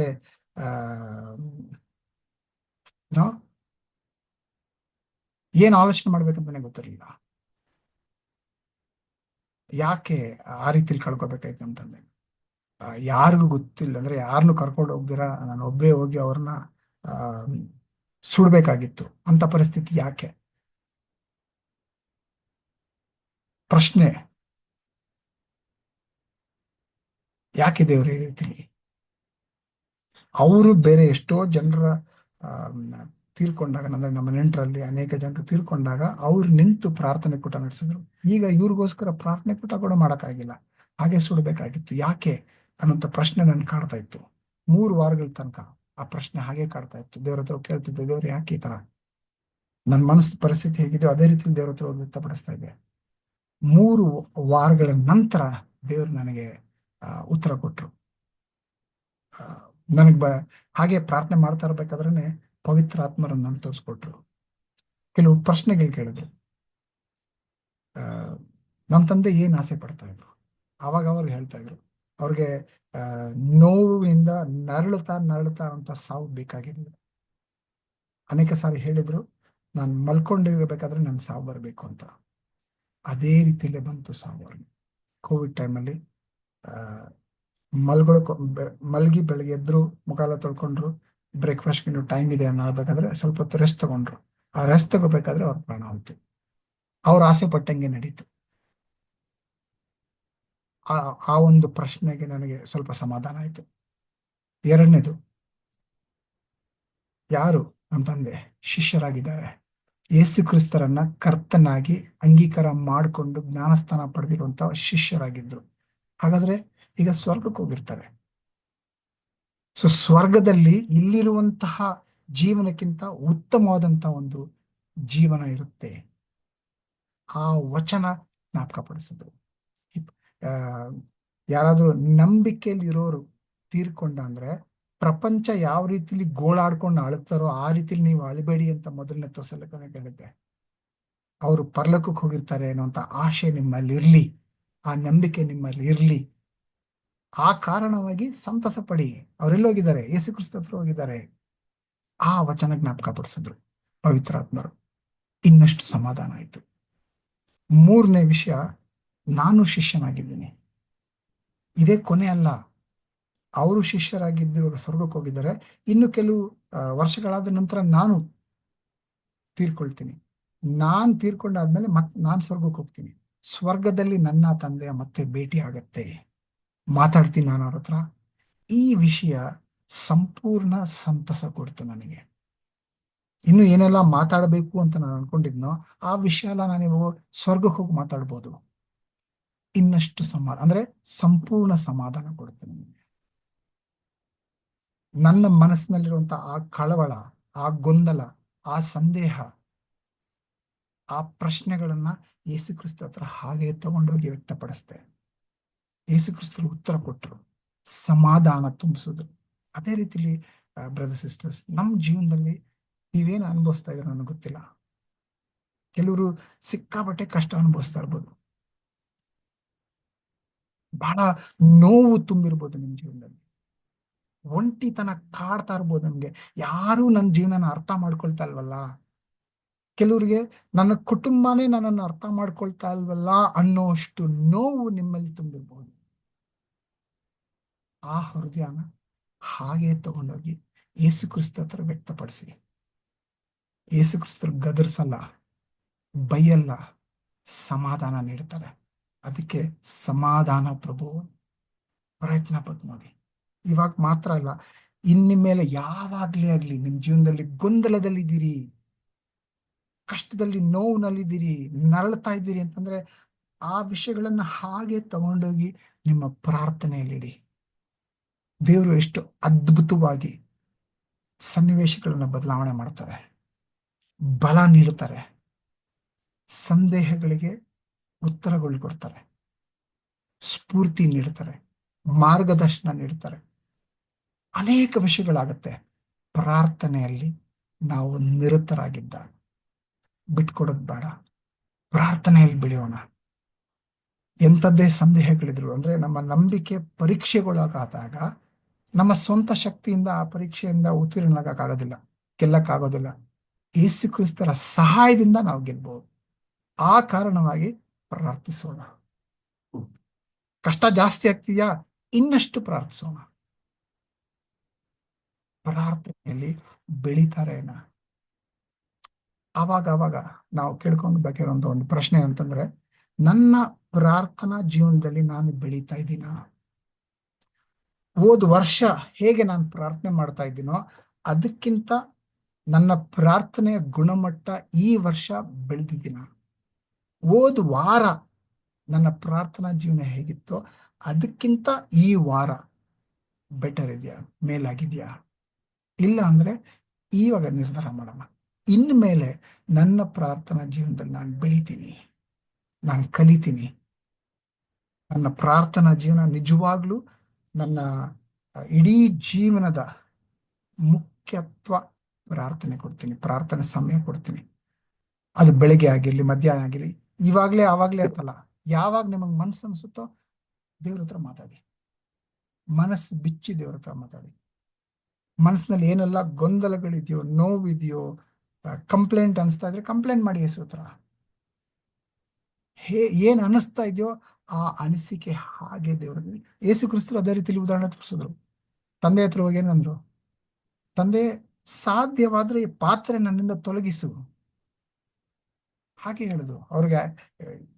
[SPEAKER 4] ಏನ್ ಆಲೋಚನೆ ಮಾಡ್ಬೇಕಂತ ನನಗೆ ಗೊತ್ತಿರಲಿಲ್ಲ. ಯಾಕೆ ಆ ರೀತಿಲಿ ಕಳ್ಕೊಬೇಕಾಯ್ತು ಅಂತಂದೆ. ಯಾರಿಗೂ ಗೊತ್ತಿಲ್ಲ, ಅಂದ್ರೆ ಯಾರನ್ನು ಕರ್ಕೊಂಡು ಹೋಗ್ದಿರ ನಾನು ಒಬ್ಬೇ ಹೋಗಿ ಅವ್ರನ್ನ ಸುಡ್ಬೇಕಾಗಿತ್ತು ಅಂತ ಪರಿಸ್ಥಿತಿ ಯಾಕೆ? ಪ್ರಶ್ನೆ, ಯಾಕೆ ದೇವ್ರ ಈ ರೀತಿಲಿ? ಅವರು ಬೇರೆ ಎಷ್ಟೋ ಜನರ ತೀರ್ಕೊಂಡಾಗ, ಅಂದ್ರೆ ನಮ್ಮ ನೆಂಟರಲ್ಲಿ ಅನೇಕ ಜನರು ತೀರ್ಕೊಂಡಾಗ ಅವ್ರು ನಿಂತು ಪ್ರಾರ್ಥನೆ ಕೂಟ ನಡೆಸಿದ್ರು. ಈಗ ಇವ್ರಿಗೋಸ್ಕರ ಪ್ರಾರ್ಥನೆ ಕೂಟ ಕೂಡ ಮಾಡೋಕ್ಕಾಗಿಲ್ಲ, ಹಾಗೆ ಸುಡಬೇಕಾಗಿತ್ತು. ಯಾಕೆ ಅನ್ನೋಂಥ ಪ್ರಶ್ನೆ ನನ್ ಕಾಡ್ತಾ ಇತ್ತು. 3 ವಾರಗಳ ತನಕ ಆ ಪ್ರಶ್ನೆ ಹಾಗೆ ಕಾಡ್ತಾ ಇತ್ತು. ದೇವ್ರ ಹತ್ರ ಕೇಳ್ತಿದ್ದೆ, ದೇವ್ರು ಯಾಕೆ ಈ ತರ? ನನ್ನ ಮನಸ್ಸು ಪರಿಸ್ಥಿತಿ ಹೇಗಿದೆಯೋ ಅದೇ ರೀತಿ ದೇವ್ರ ಹತ್ರ ವ್ಯಕ್ತಪಡಿಸ್ತಾ ಇದ್ದೆ. 3 ವಾರಗಳ ನಂತರ ದೇವ್ರು ನನಗೆ ಉತ್ತರ ಕೊಟ್ರು. ನನಗ್ ಹಾಗೆ ಪ್ರಾರ್ಥನೆ ಮಾಡ್ತಾ ಇರ್ಬೇಕಾದ್ರೇನೆ ಪವಿತ್ರ ಆತ್ಮರನ್ನ ತೋರಿಸ್ಕೊಟ್ರು. ಕೆಲವು ಪ್ರಶ್ನೆಗಳು ಕೇಳಿದ್ರು. ನಮ್ಮ ತಂದೆ ಏನ್ ಆಸೆ ಪಡ್ತಾ ಇದ್ರು ಅವಾಗ ಅವ್ರು ಹೇಳ್ತಾ ಇದ್ರು, ಅವ್ರಿಗೆ ನೋವಿನಿಂದ ನರಳುತ್ತಾ ಅಂತ ಸಾವು ಬೇಕಾಗಿರ್ಲಿಲ್ಲ. ಅನೇಕ ಸಾರಿ ಹೇಳಿದ್ರು, ನಾನು ಮಲ್ಕೊಂಡಿರ್ಬೇಕಾದ್ರೆ ನನ್ ಸಾವು ಬರ್ಬೇಕು ಅಂತ. ಅದೇ ರೀತಿಯಲ್ಲೇ ಬಂತು ಸಾವು ಅವ್ರಿಗೆ. ಕೋವಿಡ್ ಟೈಮಲ್ಲಿ ಮಲ್ಗಿ ಬೆಳಗ್ಗೆ ಎದ್ರು, ಮುಖ ಎಲ್ಲ ತೊಳ್ಕೊಂಡ್ರು, ಬ್ರೇಕ್ಫಾಸ್ಟ್ ಟೈಮ್ ಇದೆ ಅನ್ನಬೇಕಾದ್ರೆ ಸ್ವಲ್ಪ ಹೊತ್ತು ರೆಸ್ಟ್ ತಗೊಂಡ್ರು. ಆ ರೆಸ್ಟ್ ತಗೋಬೇಕಾದ್ರೆ ಅವ್ರ ಪ್ರಾಣ ಹೋಯ್ತು. ಅವ್ರ ಆಸೆ ಪಟ್ಟಂಗೆ ನಡೀತು. ಆ ಒಂದು ಪ್ರಶ್ನೆಗೆ ನನಗೆ ಸ್ವಲ್ಪ ಸಮಾಧಾನ ಆಯ್ತು. ಎರಡನೇದು, ಯಾರು ನಮ್ಮ ತಂದೆ ಶಿಷ್ಯರಾಗಿದ್ದಾರೆ, ಯೇಸು ಕ್ರಿಸ್ತರನ್ನ ಕರ್ತನಾಗಿ ಅಂಗೀಕಾರ ಮಾಡಿಕೊಂಡು ಜ್ಞಾನಸ್ಥಾನ ಪಡೆದಿರುವಂತ ಶಿಷ್ಯರಾಗಿದ್ರು. ಹಾಗಾದ್ರೆ ಈಗ ಸ್ವರ್ಗಕ್ಕೆ ಹೋಗಿರ್ತಾರೆ. ಸೊ ಸ್ವರ್ಗದಲ್ಲಿ ಇಲ್ಲಿರುವಂತಹ ಜೀವನಕ್ಕಿಂತ ಉತ್ತಮವಾದಂತಹ ಒಂದು ಜೀವನ ಇರುತ್ತೆ. ಆ ವಚನ ಜ್ಞಾಪಕಪಡಿಸಿದ್ರು. ಯಾರಾದ್ರೂ ನಂಬಿಕೆಯಲ್ಲಿ ಇರೋರು ತೀರ್ಕೊಂಡ ಅಂದ್ರೆ ಪ್ರಪಂಚ ಯಾವ ರೀತಿಲಿ ಗೋಳಾಡ್ಕೊಂಡು ಅಳುತ್ತಾರೋ ಆ ರೀತಿಲಿ ನೀವು ಅಳಬೇಡಿ ಅಂತ ಮೊದಲನೇ ತೆಸಲೋನಿಕೇಯರಿಗೆ ಹೇಳಿದ್ದೆ. ಅವರು ಪರಲೋಕಕ್ಕೆ ಹೋಗಿರ್ತಾರೆ ಅನ್ನುವಂಥ ಆಶೆ ನಿಮ್ಮಲ್ಲಿ ಇರ್ಲಿ, ಆ ನಂಬಿಕೆ ನಿಮ್ಮಲ್ಲಿ ಇರ್ಲಿ. ಆ ಕಾರಣವಾಗಿ ಸಂತಸ ಪಡಿ. ಅವರೆಲ್ಲ ಹೋಗಿದ್ದಾರೆ, ಯೇಸು ಕ್ರಿಸ್ತ ಹತ್ರ ಹೋಗಿದ್ದಾರೆ. ಆ ವಚನ ಜ್ಞಾಪಕ ಪಡಿಸಿದ್ರು ಪವಿತ್ರಾತ್ಮರು. ಇನ್ನಷ್ಟು ಸಮಾಧಾನ ಆಯ್ತು. ಮೂರನೇ ವಿಷಯ, ನಾನು ಶಿಷ್ಯನಾಗಿದ್ದೀನಿ. ಇದೇ ಕೊನೆ ಅಲ್ಲ. ಅವರು ಶಿಷ್ಯರಾಗಿದ್ದು ಇವಾಗ ಸ್ವರ್ಗಕ್ಕೆ ಹೋಗಿದ್ದಾರೆ. ಇನ್ನು ಕೆಲವು ವರ್ಷಗಳಾದ ನಂತರ ನಾನು ತೀರ್ಕೊಳ್ತೀನಿ. ನಾನ್ ತೀರ್ಕೊಂಡಾದ್ಮೇಲೆ ನಾನ್ ಸ್ವರ್ಗಕ್ಕೆ ಹೋಗ್ತೀನಿ. ಸ್ವರ್ಗದಲ್ಲಿ ನನ್ನ ತಂದೆಯ ಮತ್ತೆ ಭೇಟಿ ಆಗತ್ತೆ, ಮಾತಾಡ್ತೀನಿ ನಾನು ಅವ್ರ ಹತ್ರ. ಈ ವಿಷಯ ಸಂಪೂರ್ಣ ಸಂತಸ ಕೊಡ್ತು ನನಗೆ. ಇನ್ನು ಏನೆಲ್ಲ ಮಾತಾಡಬೇಕು ಅಂತ ನಾನು ಅನ್ಕೊಂಡಿದ್ನೋ ಆ ವಿಷಯ ಎಲ್ಲ ನಾನು ಇವಾಗ ಸ್ವರ್ಗಕ್ಕೆ ಹೋಗಿ ಮಾತಾಡ್ಬೋದು. ಇನ್ನಷ್ಟು ಅಂದ್ರೆ ಸಂಪೂರ್ಣ ಸಮಾಧಾನ ಕೊಡುತ್ತೆ ನನಗೆ. ನನ್ನ ಮನಸ್ಸಿನಲ್ಲಿರುವಂತ ಆ ಕಳವಳ, ಆ ಗೊಂದಲ, ಆ ಸಂದೇಹ, ಆ ಪ್ರಶ್ನೆಗಳನ್ನ ಯೇಸು ಕ್ರಿಸ್ತ ಹತ್ರ ಹಾಗೆ ತಗೊಂಡೋಗಿ ವ್ಯಕ್ತಪಡಿಸ್ದೆ. ಯೇಸು ಕ್ರಿಸ್ತರು ಉತ್ತರ ಕೊಟ್ಟರು, ಸಮಾಧಾನ ತುಂಬಿಸಿದ್ರು. ಅದೇ ರೀತಿಲಿ ಬ್ರದರ್ ಸಿಸ್ಟರ್ಸ್, ನಮ್ಮ ಜೀವನದಲ್ಲಿ ನೀವೇನು ಅನುಭವಿಸ್ತಾ ಇದ್ರೆ ನನಗೆ ಗೊತ್ತಿಲ್ಲ. ಕೆಲವರು ಸಿಕ್ಕಾಪಟ್ಟೆ ಕಷ್ಟ ಅನುಭವಿಸ್ತಾ ಇರ್ಬೋದು, ಬಹಳ ನೋವು ತುಂಬಿರ್ಬೋದು ನಿಮ್ ಜೀವನದಲ್ಲಿ, ಒಂಟಿತನ ಕಾಡ್ತಾ ಇರ್ಬೋದು ನಮ್ಗೆ, ಯಾರು ನನ್ನ ಜೀವನನ ಅರ್ಥ ಮಾಡ್ಕೊಳ್ತಾ ಇಲ್ವಲ್ಲ. ಕೆಲವ್ರಿಗೆ ನನ್ನ ಕುಟುಂಬನೇ ನನ್ನನ್ನು ಅರ್ಥ ಮಾಡ್ಕೊಳ್ತಾ ಇಲ್ವಲ್ಲ ಅನ್ನೋಷ್ಟು ನೋವು ನಿಮ್ಮಲ್ಲಿ ತುಂಬಿರ್ಬೋದು. ಆ ಹೃದಯನ ಹಾಗೆ ತಗೊಂಡೋಗಿ ಯೇಸು ಕ್ರಿಸ್ತ ಹತ್ರ ವ್ಯಕ್ತಪಡಿಸಿ. ಯೇಸು ಕ್ರಿಸ್ತರು ಗದರ್ಸಲ್ಲ, ಬೈಯಲ್ಲ, ಸಮಾಧಾನ ನೀಡ್ತಾರೆ. ಅದಕ್ಕೆ ಸಮಾಧಾನ ಪ್ರಭು. ಪ್ರಯತ್ನ ಪಟ್ಟು ನೋಡಿ. ಇವಾಗ ಮಾತ್ರ ಅಲ್ಲ, ಇನ್ಮೇಲೆ ಯಾವಾಗ್ಲೇ ಆಗ್ಲಿ ನಿಮ್ ಜೀವನದಲ್ಲಿ ಗೊಂದಲದಲ್ಲಿದ್ದೀರಿ, ಕಷ್ಟದಲ್ಲಿ, ನೋವಿನಲ್ಲಿದ್ದೀರಿ, ನರಳ್ತಾ ಇದ್ದೀರಿ ಅಂತಂದ್ರೆ ಆ ವಿಷಯಗಳನ್ನ ಹಾಗೆ ತಗೊಂಡೋಗಿ ನಿಮ್ಮ ಪ್ರಾರ್ಥನೆಯಲ್ಲಿಡಿ. ದೇವರು ಎಷ್ಟು ಅದ್ಭುತವಾಗಿ ಸನ್ನಿವೇಶಗಳನ್ನ ಬದಲಾವಣೆ ಮಾಡ್ತಾರೆ, ಬಲ ನೀಡುತ್ತಾರೆ, ಸಂದೇಹಗಳಿಗೆ ಉತ್ತರಗಳು ಕೊಡ್ತಾರೆ, ಸ್ಫೂರ್ತಿ ನೀಡುತ್ತಾರೆ, ಮಾರ್ಗದರ್ಶನ ನೀಡುತ್ತಾರೆ. ಅನೇಕ ವಿಷಯಗಳಾಗತ್ತೆ ಪ್ರಾರ್ಥನೆಯಲ್ಲಿ ನಾವು ನಿರತರಾಗಿದ್ದಾಗ. ಬಿಟ್ಕೊಡೋದು ಬೇಡ, ಪ್ರಾರ್ಥನೆಯಲ್ಲಿ ಬೆಳೆಯೋಣ. ಎಂಥದ್ದೇ ಸಂದೇಹಗಳಿದ್ರು ಅಂದ್ರೆ ನಮ್ಮ ನಂಬಿಕೆ ಪರೀಕ್ಷೆಗೊಳಗಾದಾಗ ನಮ್ಮ ಸ್ವಂತ ಶಕ್ತಿಯಿಂದ ಆ ಪರೀಕ್ಷೆಯಿಂದ ಉತ್ತೀರ್ಣಕ್ಕಾಗೋದಿಲ್ಲ, ಗೆಲ್ಲಕ್ಕಾಗೋದಿಲ್ಲ. ಯೇಸು ಕ್ರಿಸ್ತರ ಸಹಾಯದಿಂದ ನಾವು ಗೆಲ್ಬಹುದು. ಆ ಕಾರಣವಾಗಿ ಪ್ರಾರ್ಥಿಸೋಣ. ಕಷ್ಟ ಜಾಸ್ತಿ ಆಗ್ತಿದ್ಯಾ, ಇನ್ನಷ್ಟು ಪ್ರಾರ್ಥಿಸೋಣ. ಪ್ರಾರ್ಥನೆಯಲ್ಲಿ ಬೆಳೀತಾರೇನ. ಆವಾಗ ನಾವು ಕೇಳ್ಕೊಂಡು ಬೇಕಿರುವಂತ ಒಂದು ಪ್ರಶ್ನೆ ಅಂತಂದ್ರೆ, ನನ್ನ ಪ್ರಾರ್ಥನಾ ಜೀವನದಲ್ಲಿ ನಾನು ಬೆಳೀತಾ ಇದ್ದೀನ? ಹೋದ ವರ್ಷ ಹೇಗೆ ನಾನು ಪ್ರಾರ್ಥನೆ ಮಾಡ್ತಾ ಇದ್ದೀನೋ ಅದಕ್ಕಿಂತ ನನ್ನ ಪ್ರಾರ್ಥನೆಯ ಗುಣಮಟ್ಟ ಈ ವರ್ಷ ಬೆಳೆದಿದ್ದೀನ? ಹೋದ ವಾರ ನನ್ನ ಪ್ರಾರ್ಥನಾ ಜೀವನ ಹೇಗಿತ್ತೋ ಅದಕ್ಕಿಂತ ಈ ವಾರ ಬೆಟರ್ ಇದೆಯಾ, ಮೇಲಾಗಿದೆಯಾ? ಇಲ್ಲ ಅಂದ್ರೆ ಇವಾಗ ನಿರ್ಧಾರ ಮಾಡೋಣ. ಇನ್ಮೇಲೆ ನನ್ನ ಪ್ರಾರ್ಥನಾ ಜೀವನದಲ್ಲಿ ನಾನು ಬೆಳಿತೀನಿ, ನಾನು ಕಲಿತೀನಿ. ನನ್ನ ಪ್ರಾರ್ಥನಾ ಜೀವನ ನಿಜವಾಗ್ಲೂ ನನ್ನ ಇಡೀ ಜೀವನದ ಮುಖ್ಯತ್ವ ಪ್ರಾರ್ಥನೆ ಕೊಡ್ತೀನಿ, ಪ್ರಾರ್ಥನೆ ಸಮಯ ಕೊಡ್ತೀನಿ. ಅದು ಬೆಳಿಗ್ಗೆ ಆಗಿರ್ಲಿ, ಮಧ್ಯಾಹ್ನ ಆಗಿರ್ಲಿ, ಇವಾಗ್ಲೇ ಆವಾಗ್ಲೇ ಅಂತಲ್ಲ. ಯಾವಾಗ ನಿಮಗೆ ಮನಸ್ಸು ಅನ್ಸುತ್ತೋ ದೇವ್ರ ಹತ್ರ ಮಾತಾಡಿ. ಮನಸ್ಸು ಬಿಚ್ಚಿ ದೇವ್ರ ಹತ್ರ ಮಾತಾಡಿ. ಮನಸ್ಸಿನಲ್ಲಿ ಏನೆಲ್ಲ ಗೊಂದಲಗಳಿದೆಯೋ, ನೋವಿದೆಯೋ, ಕಂಪ್ಲೇಂಟ್ ಅನಿಸ್ತಾ ಇದ್ರೆ ಕಂಪ್ಲೇಂಟ್ ಮಾಡಿ ಯೇಸು ಹತ್ರ. ಏನ್ ಅನಿಸ್ತಾ ಇದೆಯೋ ಆ ಅನಿಸಿಕೆ ಹಾಗೆ ದೇವರಲ್ಲಿ. ಯೇಸು ಕ್ರಿಸ್ತರು ಅದೇ ರೀತಿಲಿ ಉದಾಹರಣೆ ತೋರಿಸಿದ್ರು. ತಂದೆ ಹತ್ರ ಹೋಗಿ ಏನಂದ್ರು, ತಂದೆ ಸಾಧ್ಯವಾದ್ರೆ ಈ ಪಾತ್ರೆ ನನ್ನಿಂದ ತೊಲಗಿಸು. ಹಾಗೆ ಹೇಳುದು. ಅವ್ರಿಗೆ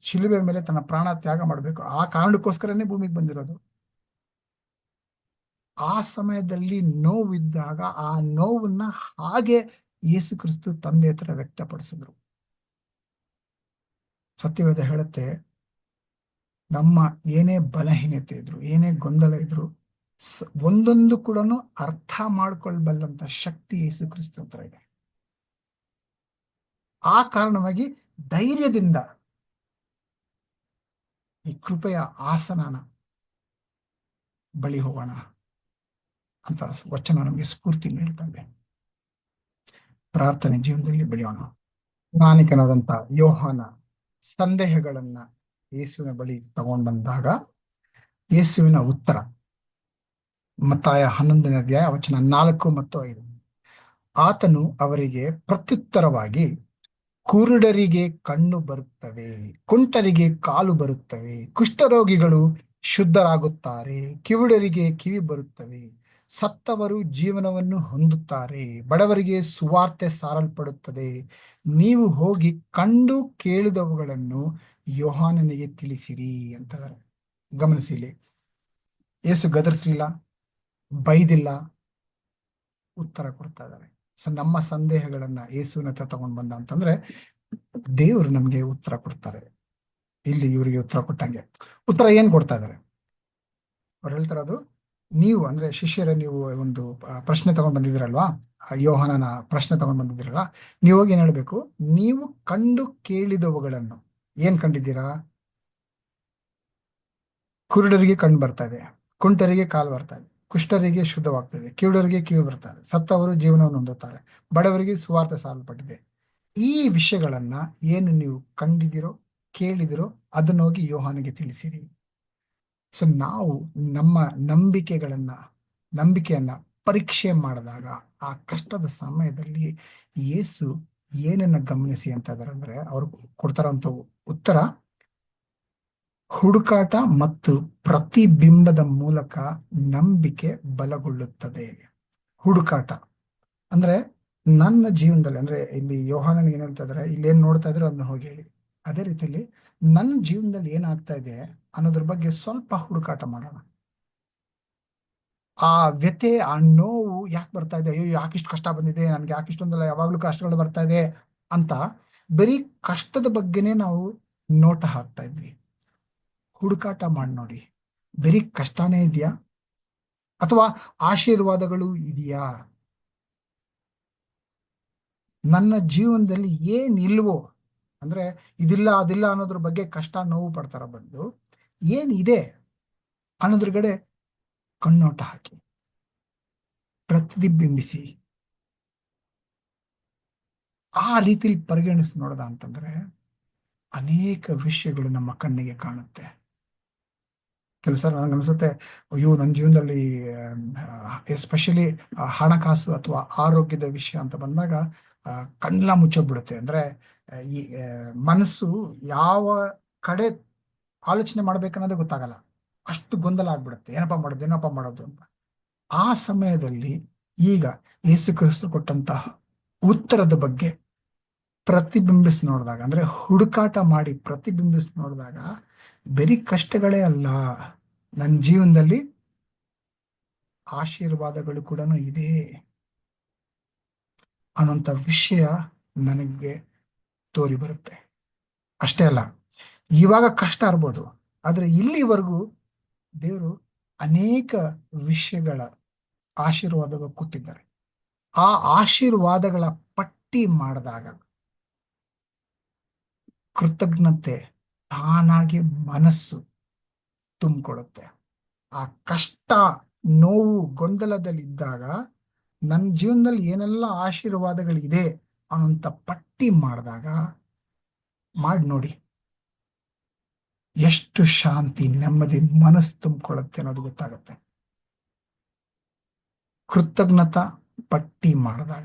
[SPEAKER 4] ಶಿಲುಬೆ ಮೇಲೆ ತನ್ನ ಪ್ರಾಣ ತ್ಯಾಗ ಮಾಡ್ಬೇಕು, ಆ ಕಾರಣಕ್ಕೋಸ್ಕರನೇ ಭೂಮಿಗೆ ಬಂದಿರೋದು. ಆ ಸಮಯದಲ್ಲಿ ನೋವಿದ್ದಾಗ ಆ ನೋವನ್ನ ಹಾಗೆ ಯೇಸು ಕ್ರಿಸ್ತು ತಂದೆ ಹತ್ರ ವ್ಯಕ್ತಪಡಿಸಿದ್ರು. ಸತ್ಯವೇದ ಹೇಳುತ್ತೆ, ನಮ್ಮ ಏನೇ ಬಲಹೀನತೆ ಇದ್ರು, ಏನೇ ಗೊಂದಲ ಇದ್ರು, ಒಂದೊಂದು ಕೂಡ ಅರ್ಥ ಮಾಡ್ಕೊಳ್ಬಲ್ಲಂತ ಶಕ್ತಿ ಯೇಸು ಕ್ರಿಸ್ತು ಹತ್ರ ಇದೆ. ಆ ಕಾರಣವಾಗಿ ಧೈರ್ಯದಿಂದ ಈ ಕೃಪೆಯ ಆಸನನ ಬಳಿ ಹೋಗೋಣ. ಅಂತ ವಚನ ನಮಗೆ ಸ್ಫೂರ್ತಿ ನೀಡ್ತದೆ. ಪ್ರಾರ್ಥನೆ ಜೀವನದಲ್ಲಿ ಬೆಳೆಯೋಣ. ಜ್ಞಾನಿಕನಾದಂತ ಯೋಹಾನ ಸಂದೇಹಗಳನ್ನ ಯೇಸುವಿನ ಬಳಿ ತಗೊಂಡ್ ಬಂದಾಗ ಯೇಸುವಿನ ಉತ್ತರ ಮತ್ತಾಯ 11ನೇ ಅಧ್ಯಾಯ ವಚನ 4 ಮತ್ತು 5. ಆತನು ಅವರಿಗೆ ಪ್ರತ್ಯುತ್ತರವಾಗಿ, ಕುರುಡರಿಗೆ ಕಣ್ಣು ಬರುತ್ತವೆ, ಕುಂಟರಿಗೆ ಕಾಲು ಬರುತ್ತವೆ, ಕುಷ್ಠರೋಗಿಗಳು ಶುದ್ಧರಾಗುತ್ತಾರೆ, ಕಿವುಡರಿಗೆ ಕಿವಿ ಬರುತ್ತವೆ, ಸತ್ತವರು ಜೀವನವನ್ನು ಹೊಂದುತ್ತಾರೆ, ಬಡವರಿಗೆ ಸುವಾರ್ತೆ ಸಾರಲ್ಪಡುತ್ತದೆ. ನೀವು ಹೋಗಿ ಕಂಡು ಕೇಳಿದವುಗಳನ್ನು ಯೋಹಾನನಿಗೆ ತಿಳಿಸಿರಿ ಅಂತ ಗಮನಿಸಿ. ಇಲ್ಲಿ ಯೇಸು ಗದರಿಸಲಿಲ್ಲ, ಬೈದಿಲ್ಲ, ಉತ್ತರ ಕೊಡ್ತಾ ಇದ್ದಾರೆ. ಸೊ ನಮ್ಮ ಸಂದೇಹಗಳನ್ನ ಯೇಸುವಿನ ಹತ್ರ ತಗೊಂಡ್ ಬಂದ ಅಂತಂದ್ರೆ ದೇವರು ನಮ್ಗೆ ಉತ್ತರ ಕೊಡ್ತಾರೆ. ಇಲ್ಲಿ ಇವರಿಗೆ ಉತ್ತರ ಕೊಟ್ಟಂಗೆ ಉತ್ತರ ಏನ್ ಕೊಡ್ತಾ ಇದಾರೆ? ಅವ್ರು ಹೇಳ್ತಾರದು, ನೀವು ಅಂದ್ರೆ ಶಿಷ್ಯರ ನೀವು ಒಂದು ಪ್ರಶ್ನೆ ತಗೊಂಡ್ ಬಂದಿದ್ದೀರಲ್ವಾ, ಯೋಹಾನನ ಪ್ರಶ್ನೆ ತಗೊಂಡ್ ಬಂದಿದ್ದೀರಲ್ಲ, ನೀವು ಹೋಗಿ ಏನ್ ಹೇಳ್ಬೇಕು? ನೀವು ಕಂಡು ಕೇಳಿದವುಗಳನ್ನು. ಏನ್ ಕಂಡಿದ್ದೀರಾ? ಕುರುಡರಿಗೆ ಕಣ್ಣು ಬರ್ತಾ ಇದೆ, ಕುಂಟರಿಗೆ ಕಾಲು ಬರ್ತಾ ಇದೆ, ಕುಷ್ಠರಿಗೆ ಶುದ್ಧವಾಗ್ತದೆ, ಕಿವುಡರಿಗೆ ಕಿವಿ ಬರ್ತಾರೆ, ಸತ್ತವರು ಜೀವನವನ್ನು ಹೊಂದುತ್ತಾರೆ, ಬಡವರಿಗೆ ಸುವಾರ್ತೆ ಸಾರಲ್ಪಟ್ಟಿದೆ. ಈ ವಿಷಯಗಳನ್ನ ಏನು ನೀವು ಕಂಡಿದಿರೋ ಕೇಳಿದಿರೋ ಅದನ್ನ ಹೋಗಿ ಯೋಹಾನಿಗೆ ತಿಳಿಸಿರಿ. ಸೊ ನಾವು ನಮ್ಮ ನಂಬಿಕೆಯನ್ನ ಪರೀಕ್ಷೆ ಮಾಡಿದಾಗ ಆ ಕಷ್ಟದ ಸಮಯದಲ್ಲಿ ಯೇಸು ಏನನ್ನ ಗಮನಿಸಿ ಅಂತ ಇದಾರೆ ಅಂದ್ರೆ, ಅವ್ರು ಕೊಡ್ತಾರಂತ ಉತ್ತರ, ಹುಡುಕಾಟ ಮತ್ತು ಪ್ರತಿಬಿಂಬದ ಮೂಲಕ ನಂಬಿಕೆ ಬಲಗೊಳ್ಳುತ್ತದೆ. ಹುಡುಕಾಟ ಅಂದ್ರೆ ನನ್ನ ಜೀವನದಲ್ಲಿ, ಅಂದ್ರೆ ಇಲ್ಲಿ ಯೋಹಾನನಿಗೆ ಏನ್ ಹೇಳ್ತಾ ಇದಾರೆ, ಇಲ್ಲಿ ಏನ್ ನೋಡ್ತಾ ಇದ್ರೆ ಅದನ್ನ ಹೋಗಿ ಹೇಳಿ. ಅದೇ ರೀತಿಯಲ್ಲಿ ನನ್ನ ಜೀವನದಲ್ಲಿ ಏನಾಗ್ತಾ ಇದೆ ಅನ್ನೋದ್ರ ಬಗ್ಗೆ ಸ್ವಲ್ಪ ಹುಡುಕಾಟ ಮಾಡೋಣ. ಆ ವ್ಯಥೆ, ಆ ನೋವು ಯಾಕೆ ಬರ್ತಾ ಇದೆ, ಅಯ್ಯೋ ಯಾಕಿಷ್ಟು ಕಷ್ಟ ಬಂದಿದೆ ನನ್ಗೆ, ಯಾಕಿಷ್ಟೊಂದಲ್ಲ ಯಾವಾಗ್ಲೂ ಕಷ್ಟಗಳು ಬರ್ತಾ ಇದೆ ಅಂತ ಬರೀ ಕಷ್ಟದ ಬಗ್ಗೆನೇ ನಾವು ನೋಟ ಹಾಕ್ತಾ ಇದ್ವಿ. ಹುಡುಕಾಟ ಮಾಡಿ ನೋಡಿ, ಬರೀ ಕಷ್ಟನೇ ಇದೆಯಾ ಅಥವಾ ಆಶೀರ್ವಾದಗಳು ಇದೆಯಾ? ನನ್ನ ಜೀವನದಲ್ಲಿ ಏನಿಲ್ವೋ, ಅಂದ್ರೆ ಇದಿಲ್ಲ ಅದಿಲ್ಲ ಅನ್ನೋದ್ರ ಬಗ್ಗೆ ಕಷ್ಟ ನೋವು ಪಡ್ತಾರ ಬಂದು ಏನಿದೆ ಅನ್ನೋದ್ರ ಕಡೆ ಕಣ್ಣೋಟ ಹಾಕಿ ಪ್ರತಿಬಿಂಬಿಸಿ ಆ ರೀತಿಲಿ ಪರಿಗಣಿಸಿ ನೋಡ್ದ ಅಂತಂದ್ರೆ ಅನೇಕ ವಿಷಯಗಳು ನಮ್ಮ ಕಣ್ಣಿಗೆ ಕಾಣುತ್ತೆ. ಕೆಲಸ ನನಗೆ ಅನ್ಸುತ್ತೆ, ಅಯ್ಯೋ ನನ್ನ ಜೀವನದಲ್ಲಿ ಎಸ್ಪೆಷಲಿ ಹಣಕಾಸು ಅಥವಾ ಆರೋಗ್ಯದ ವಿಷಯ ಅಂತ ಬಂದಾಗ ಕಣ್ಣೆಲ್ಲ ಮುಚ್ಚೋಗ್ಬಿಡುತ್ತೆ. ಅಂದ್ರೆ ಈ ಮನಸ್ಸು ಯಾವ ಕಡೆ ಆಲೋಚನೆ ಮಾಡ್ಬೇಕನ್ನೋದೇ ಗೊತ್ತಾಗಲ್ಲ, ಅಷ್ಟು ಗೊಂದಲ ಆಗ್ಬಿಡುತ್ತೆ, ಏನಪ್ಪಾ ಮಾಡೋದು ಅಂತ. ಆ ಸಮಯದಲ್ಲಿ ಈಗ ಯೇಸು ಕ್ರಿಸ್ತ ಕೊಟ್ಟಂತಹ ಉತ್ತರದ ಬಗ್ಗೆ ಪ್ರತಿಬಿಂಬಿಸಿ ನೋಡಿದಾಗ, ಅಂದ್ರೆ ಹುಡುಕಾಟ ಮಾಡಿ ಪ್ರತಿಬಿಂಬಿಸಿ ನೋಡಿದಾಗ ಬರೀ ಕಷ್ಟಗಳೇ ಅಲ್ಲ, ನನ್ನ ಜೀವನದಲ್ಲಿ ಆಶೀರ್ವಾದಗಳು ಕೂಡ ಇದೆ ಅನ್ನೋಂಥ ವಿಷಯ ನನಗೆ ತೋರಿ ಬರುತ್ತೆ. ಅಷ್ಟೇ ಅಲ್ಲ, ಇವಾಗ ಕಷ್ಟ ಇರ್ಬೋದು, ಆದ್ರೆ ಇಲ್ಲಿವರೆಗೂ ದೇವರು ಅನೇಕ ವಿಷಯಗಳ ಆಶೀರ್ವಾದಗಳು ಕೊಟ್ಟಿದ್ದಾರೆ. ಆ ಆಶೀರ್ವಾದಗಳ ಪಟ್ಟಿ ಮಾಡಿದಾಗ ಕೃತಜ್ಞತೆ ತಾನಾಗಿ ಮನಸ್ಸು ತುಂಬಿಕೊಳ್ಳುತ್ತೆ. ಆ ಕಷ್ಟ ನೋವು ಗೊಂದಲದಲ್ಲಿದ್ದಾಗ ನನ್ನ ಜೀವನದಲ್ಲಿ ಏನೆಲ್ಲ ಆಶೀರ್ವಾದಗಳಿದೆ ಅನ್ನೋಂಥ ಪಟ್ಟಿ ಮಾಡಿದಾಗ ಮಾಡಿ ನೋಡಿ, ಎಷ್ಟು ಶಾಂತಿ ನೆಮ್ಮದಿ ಮನಸ್ಸು ತುಂಬಿಕೊಳ್ಳುತ್ತೆ ಅನ್ನೋದು ಗೊತ್ತಾಗುತ್ತೆ. ಕೃತಜ್ಞತಾ ಪಟ್ಟಿ ಮಾಡಿದಾಗ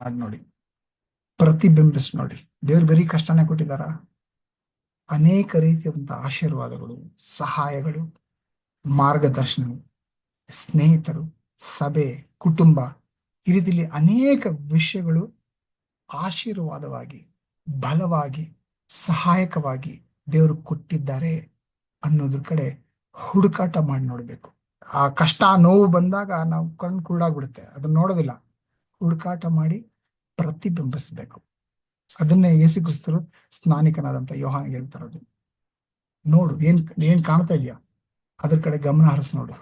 [SPEAKER 4] ಮಾಡಿ ನೋಡಿ, ಪ್ರತಿಬಿಂಬಿಸಿ ನೋಡಿ. ದೇವ್ರು ಬರೀ ಕಷ್ಟನೇ ಕೊಟ್ಟಿದಾರ? ಅನೇಕ ರೀತಿಯಾದಂತಹ ಆಶೀರ್ವಾದಗಳು, ಸಹಾಯಗಳು, ಮಾರ್ಗದರ್ಶನ, ಸ್ನೇಹಿತರು, ಸಭೆ, ಕುಟುಂಬ, ಈ ರೀತಿಯಲ್ಲಿ ಅನೇಕ ವಿಷಯಗಳು ಆಶೀರ್ವಾದವಾಗಿ, ಬಲವಾಗಿ, ಸಹಾಯಕವಾಗಿ ದೇವರು ಕೊಟ್ಟಿದ್ದಾರೆ ಅನ್ನೋದ್ರ ಕಡೆ ಹುಡುಕಾಟ ಮಾಡಿ ನೋಡ್ಬೇಕು. ಆ ಕಷ್ಟ ನೋವು ಬಂದಾಗ ನಾವು ಕಣ್ಣು ಕುರುಡಾಗ್ಬಿಡುತ್ತೆ, ಅದನ್ನ ನೋಡೋದಿಲ್ಲ. ಹುಡುಕಾಟ ಮಾಡಿ ಪ್ರತಿಬಿಂಬಿಸ್ಬೇಕು. ಅದನ್ನೇ ಯೇಸು ಕ್ರಿಸ್ತರು ಸ್ನಾನಿಕನಾದಂತ ಯೋಹಾನಿಗೆ ಹೇಳ್ತಾರದು. ನೋಡು, ಏನ್ ಕಾಣ್ತಾ ಇದೆಯಾ ಅದ್ರ ಕಡೆ ಗಮನ ಹರಿಸಿ ನೋಡು,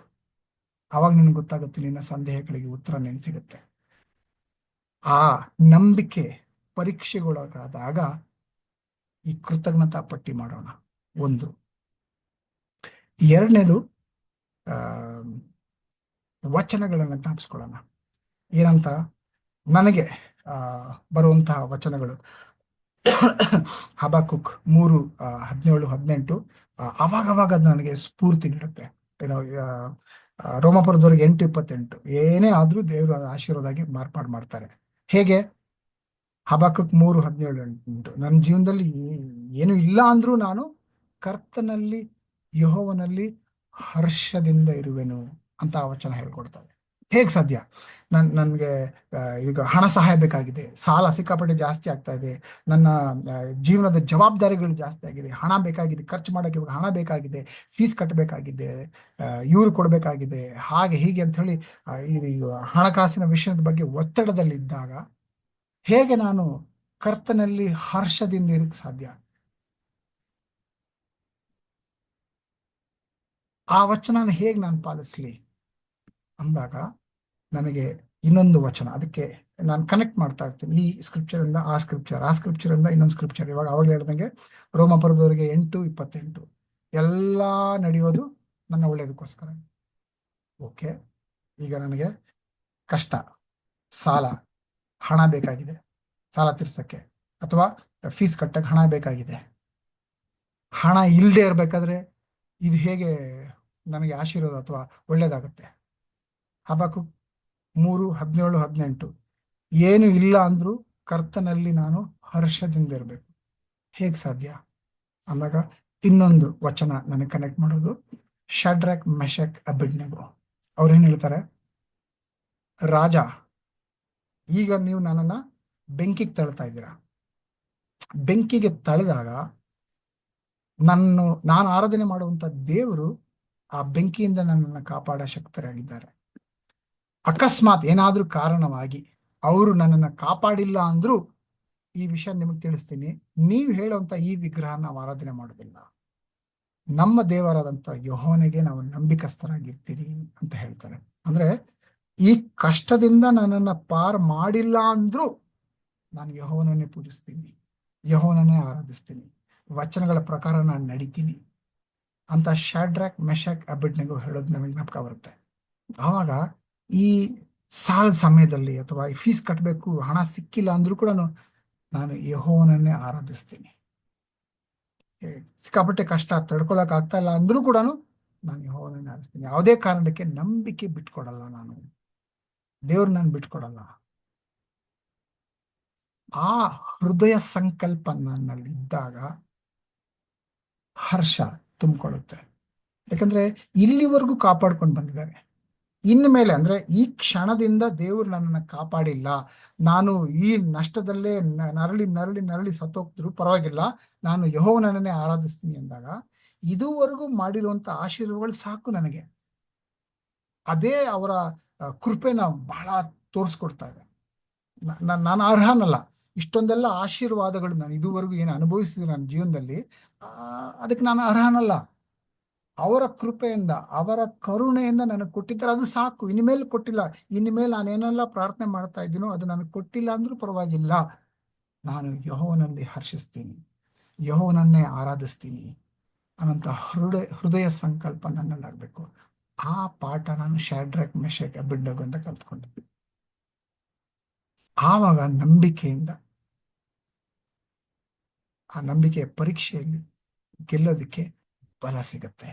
[SPEAKER 4] ಅವಾಗ ನಿನ್ಗೆ ಗೊತ್ತಾಗುತ್ತೆ, ನಿನ್ನ ಸಂದೇಹಗಳಿಗೆ ಉತ್ತರ ನೆನೆ ಸಿಗುತ್ತೆ. ಆ ನಂಬಿಕೆ ಪರೀಕ್ಷೆಗೊಳಗಾದಾಗ ಈ ಕೃತಜ್ಞತಾ ಪಟ್ಟಿ ಮಾಡೋಣ. ಒಂದು, ಎರಡನೇದು ಆ ವಚನಗಳನ್ನು ಜ್ಞಾಪಿಸ್ಕೊಳ್ಳೋಣ. ಏನಂತ ನನಗೆ ಬರುವಂತಹ ವಚನಗಳು ಹಬಕ್ಕುಕ್ 3:17-18 ಅವಾಗವಾಗ ಅದು ನನಗೆ ಸ್ಫೂರ್ತಿ ನೀಡುತ್ತೆ. ಏನೋ ರೋಮಾಪುರದವ್ರಿಗೆ 8:28 ಏನೇ ಆದ್ರೂ ದೇವರು ಆಶೀರ್ವಾದಾಗಿ ಮಾರ್ಪಾಡು ಮಾಡ್ತಾರೆ. ಹೇಗೆ? ಹಬಕ್ಕುಕ್ 3:17-18 ನನ್ನ ಜೀವನದಲ್ಲಿ ಏನು ಇಲ್ಲ ಅಂದ್ರೂ ನಾನು ಕರ್ತನಲ್ಲಿ ಯೆಹೋವನಲ್ಲಿ ಹರ್ಷದಿಂದ ಇರುವೆನು ಅಂತ ಆ ವಚನ ಹೇಳ್ಕೊಡ್ತಾರೆ. ಹೇಗೆ ಸಾಧ್ಯ? ನನ್ಗೆ ಈಗ ಹಣ ಸಹಾಯ ಬೇಕಾಗಿದೆ, ಸಾಲ ಸಿಕ್ಕಾಪಟ್ಟೆ ಜಾಸ್ತಿ ಆಗ್ತಾ ಇದೆ, ನನ್ನ ಜೀವನದ ಜವಾಬ್ದಾರಿಗಳು ಜಾಸ್ತಿ ಆಗಿದೆ, ಹಣ ಬೇಕಾಗಿದೆ, ಖರ್ಚು ಮಾಡೋಕೆ ಇವಾಗ ಹಣ ಬೇಕಾಗಿದೆ, ಫೀಸ್ ಕಟ್ಟಬೇಕಾಗಿದೆ, ಇವ್ರು ಕೊಡಬೇಕಾಗಿದೆ, ಹಾಗೆ ಹೀಗೆ ಅಂತ ಹೇಳಿ ಈ ಹಣಕಾಸಿನ ವಿಷಯದ ಬಗ್ಗೆ ಒತ್ತಡದಲ್ಲಿದ್ದಾಗ ಹೇಗೆ ನಾನು ಕರ್ತನಲ್ಲಿ ಹರ್ಷದಿಂದ ಇರಕ್ಕೆ ಸಾಧ್ಯ? ಆ ವಚನ ಹೇಗೆ ನಾನು ಪಾಲಿಸ್ಲಿ ಅಂದಾಗ ನನಗೆ ಇನ್ನೊಂದು ವಚನ, ಅದಕ್ಕೆ ನಾನು ಕನೆಕ್ಟ್ ಮಾಡ್ತಾ ಇರ್ತೀನಿ. ಈ ಸ್ಕ್ರಿಪ್ಚರ್ ಇಂದ ಆ ಸ್ಕ್ರಿಪ್ಚರ್, ಆ ಸ್ಕ್ರಿಪ್ಚರ್ ಇಂದ ಇನ್ನೊಂದು ಸ್ಕ್ರಿಪ್ಚರ್. ಇವಾಗ ಅವಾಗಲೇ ಹೇಳ್ದಂಗೆ ರೋಮಾಪುರದವರಿಗೆ 8:28 ಎಲ್ಲ ನಡೆಯೋದು ನನ್ನ ಒಳ್ಳೇದಕ್ಕೋಸ್ಕರ. ಓಕೆ, ಈಗ ನನಗೆ ಕಷ್ಟ, ಸಾಲ, ಹಣ ಬೇಕಾಗಿದೆ, ಸಾಲ ತೀರ್ಸಕ್ಕೆ ಅಥವಾ ಫೀಸ್ ಕಟ್ಟಕ್ಕೆ ಹಣ ಬೇಕಾಗಿದೆ. ಹಣ ಇಲ್ಲದೆ ಇರಬೇಕಾದ್ರೆ ಇದು ಹೇಗೆ ನನಗೆ ಆಶೀರ್ವಾದ ಅಥವಾ ಒಳ್ಳೇದಾಗುತ್ತೆ? ಹಬಕ್ಕುಕ್ 3:17-18 ಏನು ಇಲ್ಲ ಅಂದ್ರೂ ಕರ್ತನಲ್ಲಿ ನಾನು ಹರ್ಷದಿಂದ ಇರಬೇಕು. ಹೇಗೆ ಸಾಧ್ಯ ಅಂದಾಗ ಇನ್ನೊಂದು ವಚನ ನನಗೆ ಕನೆಕ್ಟ್ ಮಾಡೋದು ಶಡ್ರಕ್ ಮೆಷಕ್ ಅಬೇದ್ನೆಗೋ. ಅವ್ರೇನು ಹೇಳ್ತಾರೆ? ರಾಜ, ಈಗ ನೀವು ನನ್ನನ್ನ ಬೆಂಕಿಗೆ ತಳ್ತಾ ಇದ್ದೀರಾ. ಬೆಂಕಿಗೆ ತಳೆದಾಗ ನಾನು ಆರಾಧನೆ ಮಾಡುವಂತ ದೇವರು ಆ ಬೆಂಕಿಯಿಂದ ನನ್ನನ್ನು ಕಾಪಾಡ ಶಕ್ತರಾಗಿದ್ದಾರೆ. ಅಕಸ್ಮಾತ್ ಏನಾದ್ರೂ ಕಾರಣವಾಗಿ ಅವರು ನನ್ನನ್ನು ಕಾಪಾಡಿಲ್ಲ ಅಂದ್ರೂ ಈ ವಿಷಯ ನಿಮಗೆ ತಿಳಿಸ್ತೀನಿ, ನೀವು ಹೇಳುವಂತ ಈ ವಿಗ್ರಹ ನಾವು ಆರಾಧನೆ ಮಾಡೋದಿಲ್ಲ, ನಮ್ಮ ದೇವರಾದಂತ ಯೆಹೋವನಿಗೆ ನಾವು ನಂಬಿಕಸ್ಥರಾಗಿರ್ತೀರಿ ಅಂತ ಹೇಳ್ತಾರೆ. ಅಂದ್ರೆ ಈ ಕಷ್ಟದಿಂದ ನನ್ನನ್ನು ಪಾರ್ ಮಾಡಿಲ್ಲ ಅಂದ್ರೂ ನಾನು ಯೆಹೋವನನ್ನೇ ಪೂಜಿಸ್ತೀನಿ, ಯೆಹೋವನನ್ನೇ ಆರಾಧಿಸ್ತೀನಿ, ವಚನಗಳ ಪ್ರಕಾರ ನಾನು ನಡಿತೀನಿ ಅಂತ ಶಾಡ್ರಾಕ್ ಮೆಷಕ್ ಅಬೇದ್ನೆಗೋ ಹೇಳೋದು ನಮಗೆ ಜ್ಞಾಪಕ ಬರುತ್ತೆ. ಆವಾಗ ಈ ಸಾಲ ಸಮಯದಲ್ಲಿ ಅಥವಾ ಈ ಫೀಸ್ ಕಟ್ಟಬೇಕು, ಹಣ ಸಿಕ್ಕಿಲ್ಲ ಅಂದ್ರೂ ಕೂಡ ನಾನು ಯೆಹೋವನನ್ನೇ ಆರಾಧಿಸ್ತೀನಿ. ಸಿಕ್ಕಾಪಟ್ಟೆ ಕಷ್ಟ ತಡ್ಕೊಳಕ್ ಆಗ್ತಾ ಇಲ್ಲ ಅಂದ್ರೂ ಕೂಡ ನಾನು ಯೆಹೋವನನ್ನೇ ಆರಾಧಿಸ್ತೀನಿ. ಯಾವುದೇ ಕಾರಣಕ್ಕೆ ನಂಬಿಕೆ ಬಿಟ್ಕೊಡಲ್ಲ, ನಾನು ದೇವ್ರು ನಾನು ಬಿಟ್ಕೊಡಲ್ಲ. ಆ ಹೃದಯ ಸಂಕಲ್ಪ ನನ್ನಲ್ಲಿ ಇದ್ದಾಗ ಹರ್ಷ ತುಂಬಿಕೊಳ್ಳುತ್ತೆ. ಯಾಕಂದ್ರೆ ಇಲ್ಲಿವರೆಗೂ ಕಾಪಾಡ್ಕೊಂಡು ಬಂದಿದ್ದಾರೆ. ಇನ್ಮೇಲೆ ಅಂದ್ರೆ ಈ ಕ್ಷಣದಿಂದ ದೇವರು ನನ್ನನ್ನು ಕಾಪಾಡಿಲ್ಲ, ನಾನು ಈ ನಷ್ಟದಲ್ಲೇ ನರಳಿ ನರಳಿ ನರಳಿ ಸತ್ತೋಗ್ತಿದ್ರು ಪರವಾಗಿಲ್ಲ, ನಾನು ಯೆಹೋವನನ್ನೇ ಆರಾಧಿಸ್ತೀನಿ ಅಂದಾಗ ಇದುವರೆಗೂ ಮಾಡಿರುವಂತ ಆಶೀರ್ವಾದಗಳು ಸಾಕು ನನಗೆ. ಅದೇ ಅವರ ಕೃಪೆನ ಬಹಳ ತೋರಿಸ್ಕೊಡ್ತಾ ಇದೆ. ನಾನು ಅರ್ಹನಲ್ಲ, ಇಷ್ಟೊಂದೆಲ್ಲ ಆಶೀರ್ವಾದಗಳು ನಾನು ಇದುವರೆಗೂ ಏನು ಅನುಭವಿಸಿದೆ ನನ್ನ ಜೀವನದಲ್ಲಿ, ಅದಕ್ಕೆ ನಾನು ಅರ್ಹನಲ್ಲ. ಅವರ ಕೃಪೆಯಿಂದ ಅವರ ಕರುಣೆಯಿಂದ ನನಗೆ ಕೊಟ್ಟಿದ್ದಾರೆ, ಅದು ಸಾಕು. ಇನ್ಮೇಲೆ ಕೊಟ್ಟಿಲ್ಲ, ಇನ್ಮೇಲೆ ನಾನೇನೆಲ್ಲ ಪ್ರಾರ್ಥನೆ ಮಾಡ್ತಾ ಇದ್ದೀನೋ ಅದು ನನಗೆ ಕೊಟ್ಟಿಲ್ಲ ಅಂದ್ರೂ ಪರವಾಗಿಲ್ಲ, ನಾನು ಯೆಹೋವನಲ್ಲಿ ಹರ್ಷಿಸ್ತೀನಿ, ಯೆಹೋವನನ್ನೇ ಆರಾಧಿಸ್ತೀನಿ ಅನ್ನೋಂಥ ಹೃದಯ ಸಂಕಲ್ಪ ನನ್ನಲ್ಲಾಗಬೇಕು. ಆ ಪಾಠ ನಾನು ಶಾಡ್ರಕ್ ಮೆಷಕ್ ಅಬೇದ್ನೆಗೋ ಅಂತ ಕಲ್ತ್ಕೊಂಡಿದ್ದೆ. ಆವಾಗ ನಂಬಿಕೆಯಿಂದ ಆ ನಂಬಿಕೆಯ ಪರೀಕ್ಷೆಯಲ್ಲಿ ಗೆಲ್ಲೋದಕ್ಕೆ ಬಲ ಸಿಗತ್ತೆ.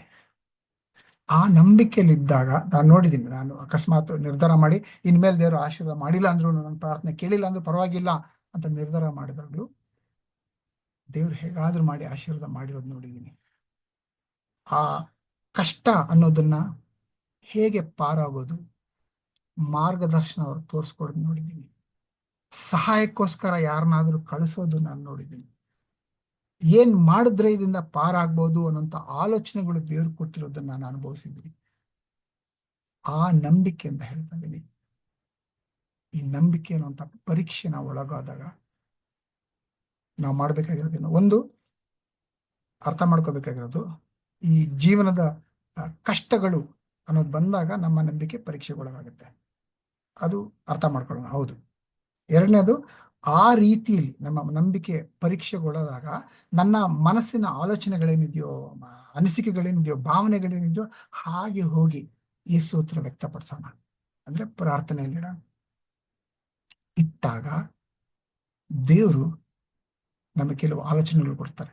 [SPEAKER 4] ಆ ನಂಬಿಕೆಯಲ್ಲಿದ್ದಾಗ ನಾನು ನೋಡಿದ್ದೀನಿ, ನಾನು ಅಕಸ್ಮಾತ್ ನಿರ್ಧಾರ ಮಾಡಿ ಇನ್ಮೇಲೆ ದೇವರು ಆಶೀರ್ವಾದ ಮಾಡಿಲ್ಲ ಅಂದ್ರು, ನನ್ನ ಪ್ರಾರ್ಥನೆ ಕೇಳಿಲ್ಲ ಅಂದ್ರೂ ಪರವಾಗಿಲ್ಲ ಅಂತ ನಿರ್ಧಾರ ಮಾಡಿದಾಗ್ಲೂ ದೇವ್ರು ಹೇಗಾದ್ರೂ ಮಾಡಿ ಆಶೀರ್ವಾದ ಮಾಡಿರೋದು ನೋಡಿದ್ದೀನಿ. ಆ ಕಷ್ಟ ಅನ್ನೋದನ್ನ ಹೇಗೆ ಪಾರಾಗೋದು ಮಾರ್ಗದರ್ಶನ ಅವ್ರು ತೋರಿಸ್ಕೊಡೋದು ನೋಡಿದ್ದೀನಿ. ಸಹಾಯಕ್ಕೋಸ್ಕರ ಯಾರನ್ನಾದ್ರೂ ಕಳಿಸೋದು ನಾನು ನೋಡಿದ್ದೀನಿ. ಏನ್ ಮಾಡಿದ್ರೆ ಇದರಿಂದ ಪಾರಾಗ್ಬೋದು ಅನ್ನೋಂಥ ಆಲೋಚನೆಗಳು ದೇವ್ರು ಕೊಟ್ಟಿರೋದನ್ನ ನಾನು ಅನುಭವಿಸಿದ್ದೀನಿ. ಆ ನಂಬಿಕೆ ಅಂತ ಹೇಳ್ತಾ ಇದ್ದೀನಿ. ಈ ನಂಬಿಕೆ ಅನ್ನುವಂಥ ಪರೀಕ್ಷೆ ನಾವು ಒಳಗಾದಾಗ ನಾವು ಮಾಡ್ಬೇಕಾಗಿರೋದೇನು, ಒಂದು ಅರ್ಥ ಮಾಡ್ಕೋಬೇಕಾಗಿರೋದು, ಈ ಜೀವನದ ಕಷ್ಟಗಳು ಅನ್ನೋದು ಬಂದಾಗ ನಮ್ಮ ನಂಬಿಕೆ ಪರೀಕ್ಷೆಗೊಳಗಾಗುತ್ತೆ. ಅದು ಅರ್ಥ ಮಾಡ್ಕೊಳ್ಳೋಣ. ಹೌದು. ಎರಡನೇದು, ಆ ರೀತಿಯಲ್ಲಿ ನಮ್ಮ ನಂಬಿಕೆ ಪರೀಕ್ಷೆಗೊಳಗಾದಾಗ ನನ್ನ ಮನಸ್ಸಿನ ಆಲೋಚನೆಗಳೇನಿದೆಯೋ, ಅನಿಸಿಕೆಗಳೇನಿದೆಯೋ, ಭಾವನೆಗಳೇನಿದೆಯೋ ಹಾಗೆ ಹೋಗಿ ಯೇಸು ಹತ್ರ ವ್ಯಕ್ತಪಡಿಸೋಣ. ಅಂದ್ರೆ ಪ್ರಾರ್ಥನೆಯಲ್ಲಿಡ ಇಟ್ಟಾಗ ದೇವರು ನಮಗೆ ಕೆಲವು ಆಲೋಚನೆಗಳು ಕೊಡ್ತಾರೆ.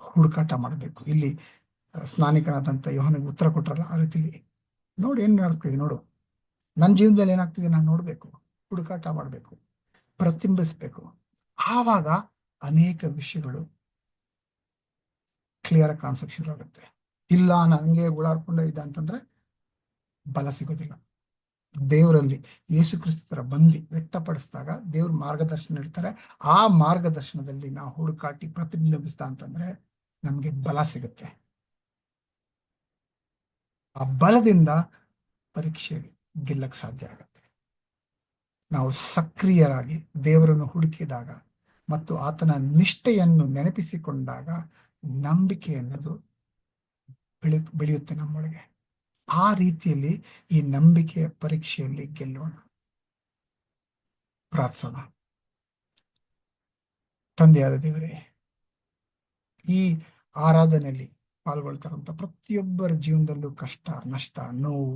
[SPEAKER 4] ಹುಡುಕಾಟ ಮಾಡಬೇಕು. ಇಲ್ಲಿ ಸ್ನಾನಿಕನಾದಂಥ ಯೋಹಾನನಿಗೆ ಉತ್ತರ ಕೊಟ್ರಲ್ಲ, ಆ ರೀತಿಲಿ ನೋಡಿ ಏನ್ ಆಗ್ತಿದೆ, ನೋಡು ನನ್ನ ಜೀವನದಲ್ಲಿ ಏನಾಗ್ತಿದೆ ನಾನು ನೋಡ್ಬೇಕು, ಹುಡುಕಾಟ ಮಾಡಬೇಕು, ಪ್ರತಿಬಿಂಬಿಸ್ಬೇಕು. ಆವಾಗ ಅನೇಕ ವಿಷಯಗಳು ಕ್ಲಿಯರ್ ಆಗಿ ಕಾಣಿಸಕ್ ಶುರು ಆಗುತ್ತೆ. ಇಲ್ಲ ನನಗೆ ಗುಳಾಡ್ಕೊಂಡೇ ಇದೆ ಅಂತಂದ್ರೆ ಬಲ ಸಿಗೋದಿಲ್ಲ. ದೇವರಲ್ಲಿ ಯೇಸು ಕ್ರಿಸ್ತರ ಬಂದು ವ್ಯಕ್ತಪಡಿಸಿದಾಗ ದೇವ್ರ ಮಾರ್ಗದರ್ಶನ ಇರ್ತಾರೆ. ಆ ಮಾರ್ಗದರ್ಶನದಲ್ಲಿ ನಾವು ಹುಡುಕಾಟಿ ಪ್ರತಿಬಿಂಬಿಸ್ತಾ ಅಂತಂದ್ರೆ ನಮ್ಗೆ ಬಲ ಸಿಗುತ್ತೆ. ಆ ಬಲದಿಂದ ಪರೀಕ್ಷೆ ಗೆಲ್ಲಕ್ ಸಾಧ್ಯ ಆಗುತ್ತೆ. ನಾವು ಸಕ್ರಿಯರಾಗಿ ದೇವರನ್ನು ಹುಡುಕಿದಾಗ ಮತ್ತು ಆತನ ನಿಷ್ಠೆಯನ್ನು ನೆನಪಿಸಿಕೊಂಡಾಗ ನಂಬಿಕೆ ಅನ್ನೋದು ಬೆಳೆಯುತ್ತೆ ನಮ್ಮೊಳಗೆ. ಆ ರೀತಿಯಲ್ಲಿ ಈ ನಂಬಿಕೆಯ ಪರೀಕ್ಷೆಯಲ್ಲಿ ಗೆಲ್ಲೋಣ. ಪ್ರಾರ್ಥಿಸೋಣ. ತಂದೆಯಾದ ದೇವರೇ, ಈ ಆರಾಧನೆಯಲ್ಲಿ ಪಾಲ್ಗೊಳ್ತಾರಂತ ಪ್ರತಿಯೊಬ್ಬರ ಜೀವನದಲ್ಲೂ ಕಷ್ಟ, ನಷ್ಟ, ನೋವು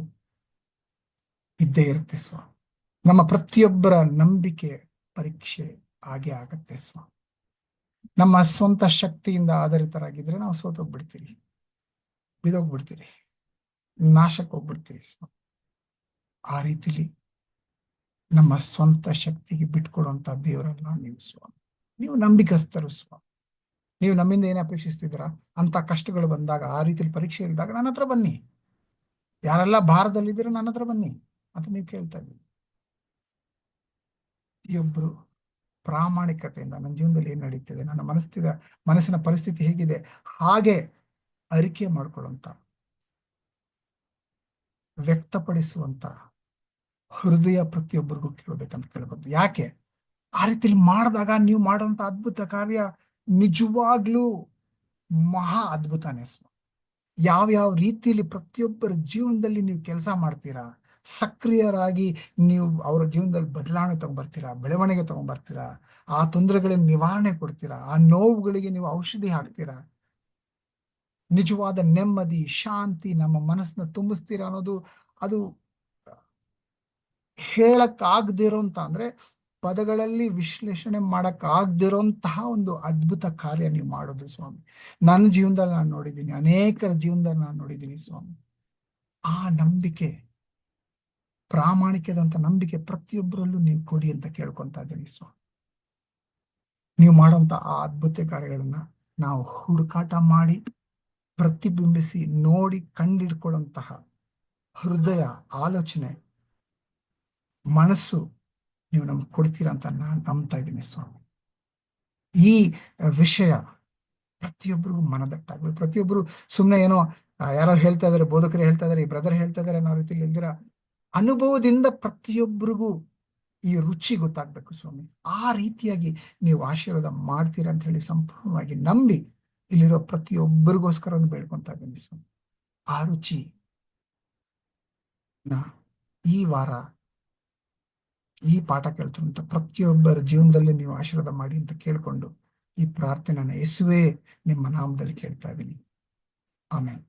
[SPEAKER 4] ಇದ್ದೇ ಇರುತ್ತೆ ಸ್ವಾಮಿ. ನಮ್ಮ ಪ್ರತಿಯೊಬ್ಬರ ನಂಬಿಕೆ ಪರೀಕ್ಷೆ ಆಗೇ ಆಗತ್ತೆ ಸ್ವಾಮಿ. ನಮ್ಮ ಸ್ವಂತ ಶಕ್ತಿಯಿಂದ ಆಧಾರಿತರಾಗಿದ್ರೆ ನಾವು ಸೋತೋಗ್ಬಿಡ್ತೀರಿ, ಬಿದೋಗ್ಬಿಡ್ತೀರಿ, ನಾಶಕ್ಕೆ ಹೋಗ್ಬಿಡ್ತೀರಿ ಸ್ವಾಮಿ. ಆ ರೀತಿಲಿ ನಮ್ಮ ಸ್ವಂತ ಶಕ್ತಿಗೆ ಬಿಟ್ಕೊಡುವಂತ ದೇವರಲ್ಲ ನೀವು ಸ್ವಾಮಿ. ನೀವು ನಂಬಿಕಸ್ತರು ಸ್ವಾಮಿ. ನೀವು ನಮ್ಮಿಂದ ಏನೇ ಅಪೇಕ್ಷಿಸ್ತಿದ್ದೀರಾ ಅಂತ ಕಷ್ಟಗಳು ಬಂದಾಗ, ಆ ರೀತಿಲಿ ಪರೀಕ್ಷೆ ಇದ್ದಾಗ ನನ್ನ ಹತ್ರ ಬನ್ನಿ. ಯಾರೆಲ್ಲ ಭಾರದಲ್ಲಿದ್ದೀರೋ ನನ್ನ ಹತ್ರ ಬನ್ನಿ ಅಂತ ನೀವು ಕೇಳ್ತಾ ಇದ್ದೀವಿ. ಪ್ರತಿಯೊಬ್ಬರು ಪ್ರಾಮಾಣಿಕತೆಯಿಂದ ನನ್ನ ಜೀವನದಲ್ಲಿ ಏನ್ ನಡೀತಿದೆ, ನನ್ನ ಮನಸ್ಸಿನ ಪರಿಸ್ಥಿತಿ ಹೇಗಿದೆ ಹಾಗೆ ಅರಿಕೆ ಮಾಡ್ಕೊಳ್ಳುವಂತ, ವ್ಯಕ್ತಪಡಿಸುವಂತ ಹೃದಯ ಪ್ರತಿಯೊಬ್ಬರಿಗೂ ಕೇಳಬೇಕಂತ ಕೇಳ್ಬೋದು. ಯಾಕೆ ಆ ರೀತಿಲಿ ಮಾಡಿದಾಗ ನೀವು ಮಾಡುವಂತ ಅದ್ಭುತ ಕಾರ್ಯ ನಿಜವಾಗ್ಲೂ ಮಹಾ ಅದ್ಭುತನೇ. ಯಾವ್ಯಾವ ರೀತಿಯಲ್ಲಿ ಪ್ರತಿಯೊಬ್ಬರ ಜೀವನದಲ್ಲಿ ನೀವು ಕೆಲಸ ಮಾಡ್ತೀರಾ, ಸಕ್ರಿಯರಾಗಿ ನೀವು ಅವರ ಜೀವನದಲ್ಲಿ ಬದಲಾವಣೆ ತಗೊಂಡ್ಬರ್ತೀರಾ, ಬೆಳವಣಿಗೆ ತಗೊಂಡ್ಬರ್ತೀರಾ, ಆ ತೊಂದರೆಗಳಿಗೆ ನಿವಾರಣೆ ಕೊಡ್ತೀರಾ, ಆ ನೋವುಗಳಿಗೆ ನೀವು ಔಷಧಿ ಹಾಕ್ತೀರಾ, ನಿಜವಾದ ನೆಮ್ಮದಿ, ಶಾಂತಿ ನಮ್ಮ ಮನಸ್ಸನ್ನ ತುಂಬಿಸ್ತೀರಾ ಅನ್ನೋದು ಅದು ಹೇಳಕ್ ಆಗದಿರೋಂತ, ಅಂದ್ರೆ ಪದಗಳಲ್ಲಿ ವಿಶ್ಲೇಷಣೆ ಮಾಡಕ್ ಆಗದಿರೋಂತಹ ಒಂದು ಅದ್ಭುತ ಕಾರ್ಯ ನೀವು ಮಾಡೋದು ಸ್ವಾಮಿ. ನನ್ನ ಜೀವನದಲ್ಲಿ ನಾನು ನೋಡಿದ್ದೀನಿ, ಅನೇಕರ ಜೀವನದಲ್ಲಿ ನಾನು ನೋಡಿದ್ದೀನಿ ಸ್ವಾಮಿ. ಆ ನಂಬಿಕೆ, ಪ್ರಾಮಾಣಿಕದಂತ ನಂಬಿಕೆ ಪ್ರತಿಯೊಬ್ಬರಲ್ಲೂ ನೀವು ಕೊಡಿ ಅಂತ ಕೇಳ್ಕೊಂತಾ ಇದ್ದೀನಿ ಸ್ವಾಮಿ. ನೀವು ಮಾಡುವಂತ ಆ ಅದ್ಭುತ ಕಾರ್ಯಗಳನ್ನ ನಾವು ಹುಡುಕಾಟ ಮಾಡಿ, ಪ್ರತಿಬಿಂಬಿಸಿ, ನೋಡಿ, ಕಂಡಿಡ್ಕೊಳ್ಳುವಂತಹ ಹೃದಯ, ಆಲೋಚನೆ, ಮನಸ್ಸು ನೀವು ನಮ್ಗೆ ಕೊಡ್ತೀರಾ ಅಂತ ನಾನು ನಂಬ್ತಾ ಇದ್ದೀನಿ ಸ್ವಾಮಿ. ಈ ವಿಷಯ ಪ್ರತಿಯೊಬ್ಬರಿಗೂ ಮನದಟ್ಟಾಗ್ಬೇಕು. ಪ್ರತಿಯೊಬ್ಬರು ಸುಮ್ಮನೆ ಏನೋ ಯಾರೋ ಹೇಳ್ತಾ ಇದಾರೆ, ಬೋಧಕರು ಹೇಳ್ತಾ ಇದಾರೆ, ಈ ಬ್ರದರ್ ಹೇಳ್ತಾ ಇದಾರೆ ಅನ್ನೋ ರೀತಿಯಲ್ಲಿ ಇಲ್ದಿರ ಅನುಭವದಿಂದ ಪ್ರತಿಯೊಬ್ಬರಿಗೂ ಈ ರುಚಿ ಗೊತ್ತಾಗ್ಬೇಕು ಸ್ವಾಮಿ. ಆ ರೀತಿಯಾಗಿ ನೀವು ಆಶೀರ್ವಾದ ಮಾಡ್ತೀರಾ ಅಂತ ಹೇಳಿ ಸಂಪೂರ್ಣವಾಗಿ ನಂಬಿ ಇಲ್ಲಿರೋ ಪ್ರತಿಯೊಬ್ಬರಿಗೋಸ್ಕರ ಬೇಡ್ಕೊಂತಾ ಇದ್ದೀನಿ ಸ್ವಾಮಿ. ಆ ರುಚಿ ಈ ವಾರ ಈ ಪಾಠ ಕೇಳ್ತಂತ ಪ್ರತಿಯೊಬ್ಬರ ಜೀವನದಲ್ಲಿ ನೀವು ಆಶೀರ್ವಾದ ಮಾಡಿ ಅಂತ ಕೇಳ್ಕೊಂಡು ಈ ಪ್ರಾರ್ಥನೆನ ಯೇಸುವೇ ನಿಮ್ಮ ನಾಮದಲ್ಲಿ ಕೇಳ್ತಾ ಇದ್ದೀನಿ. ಆಮೇಲೆ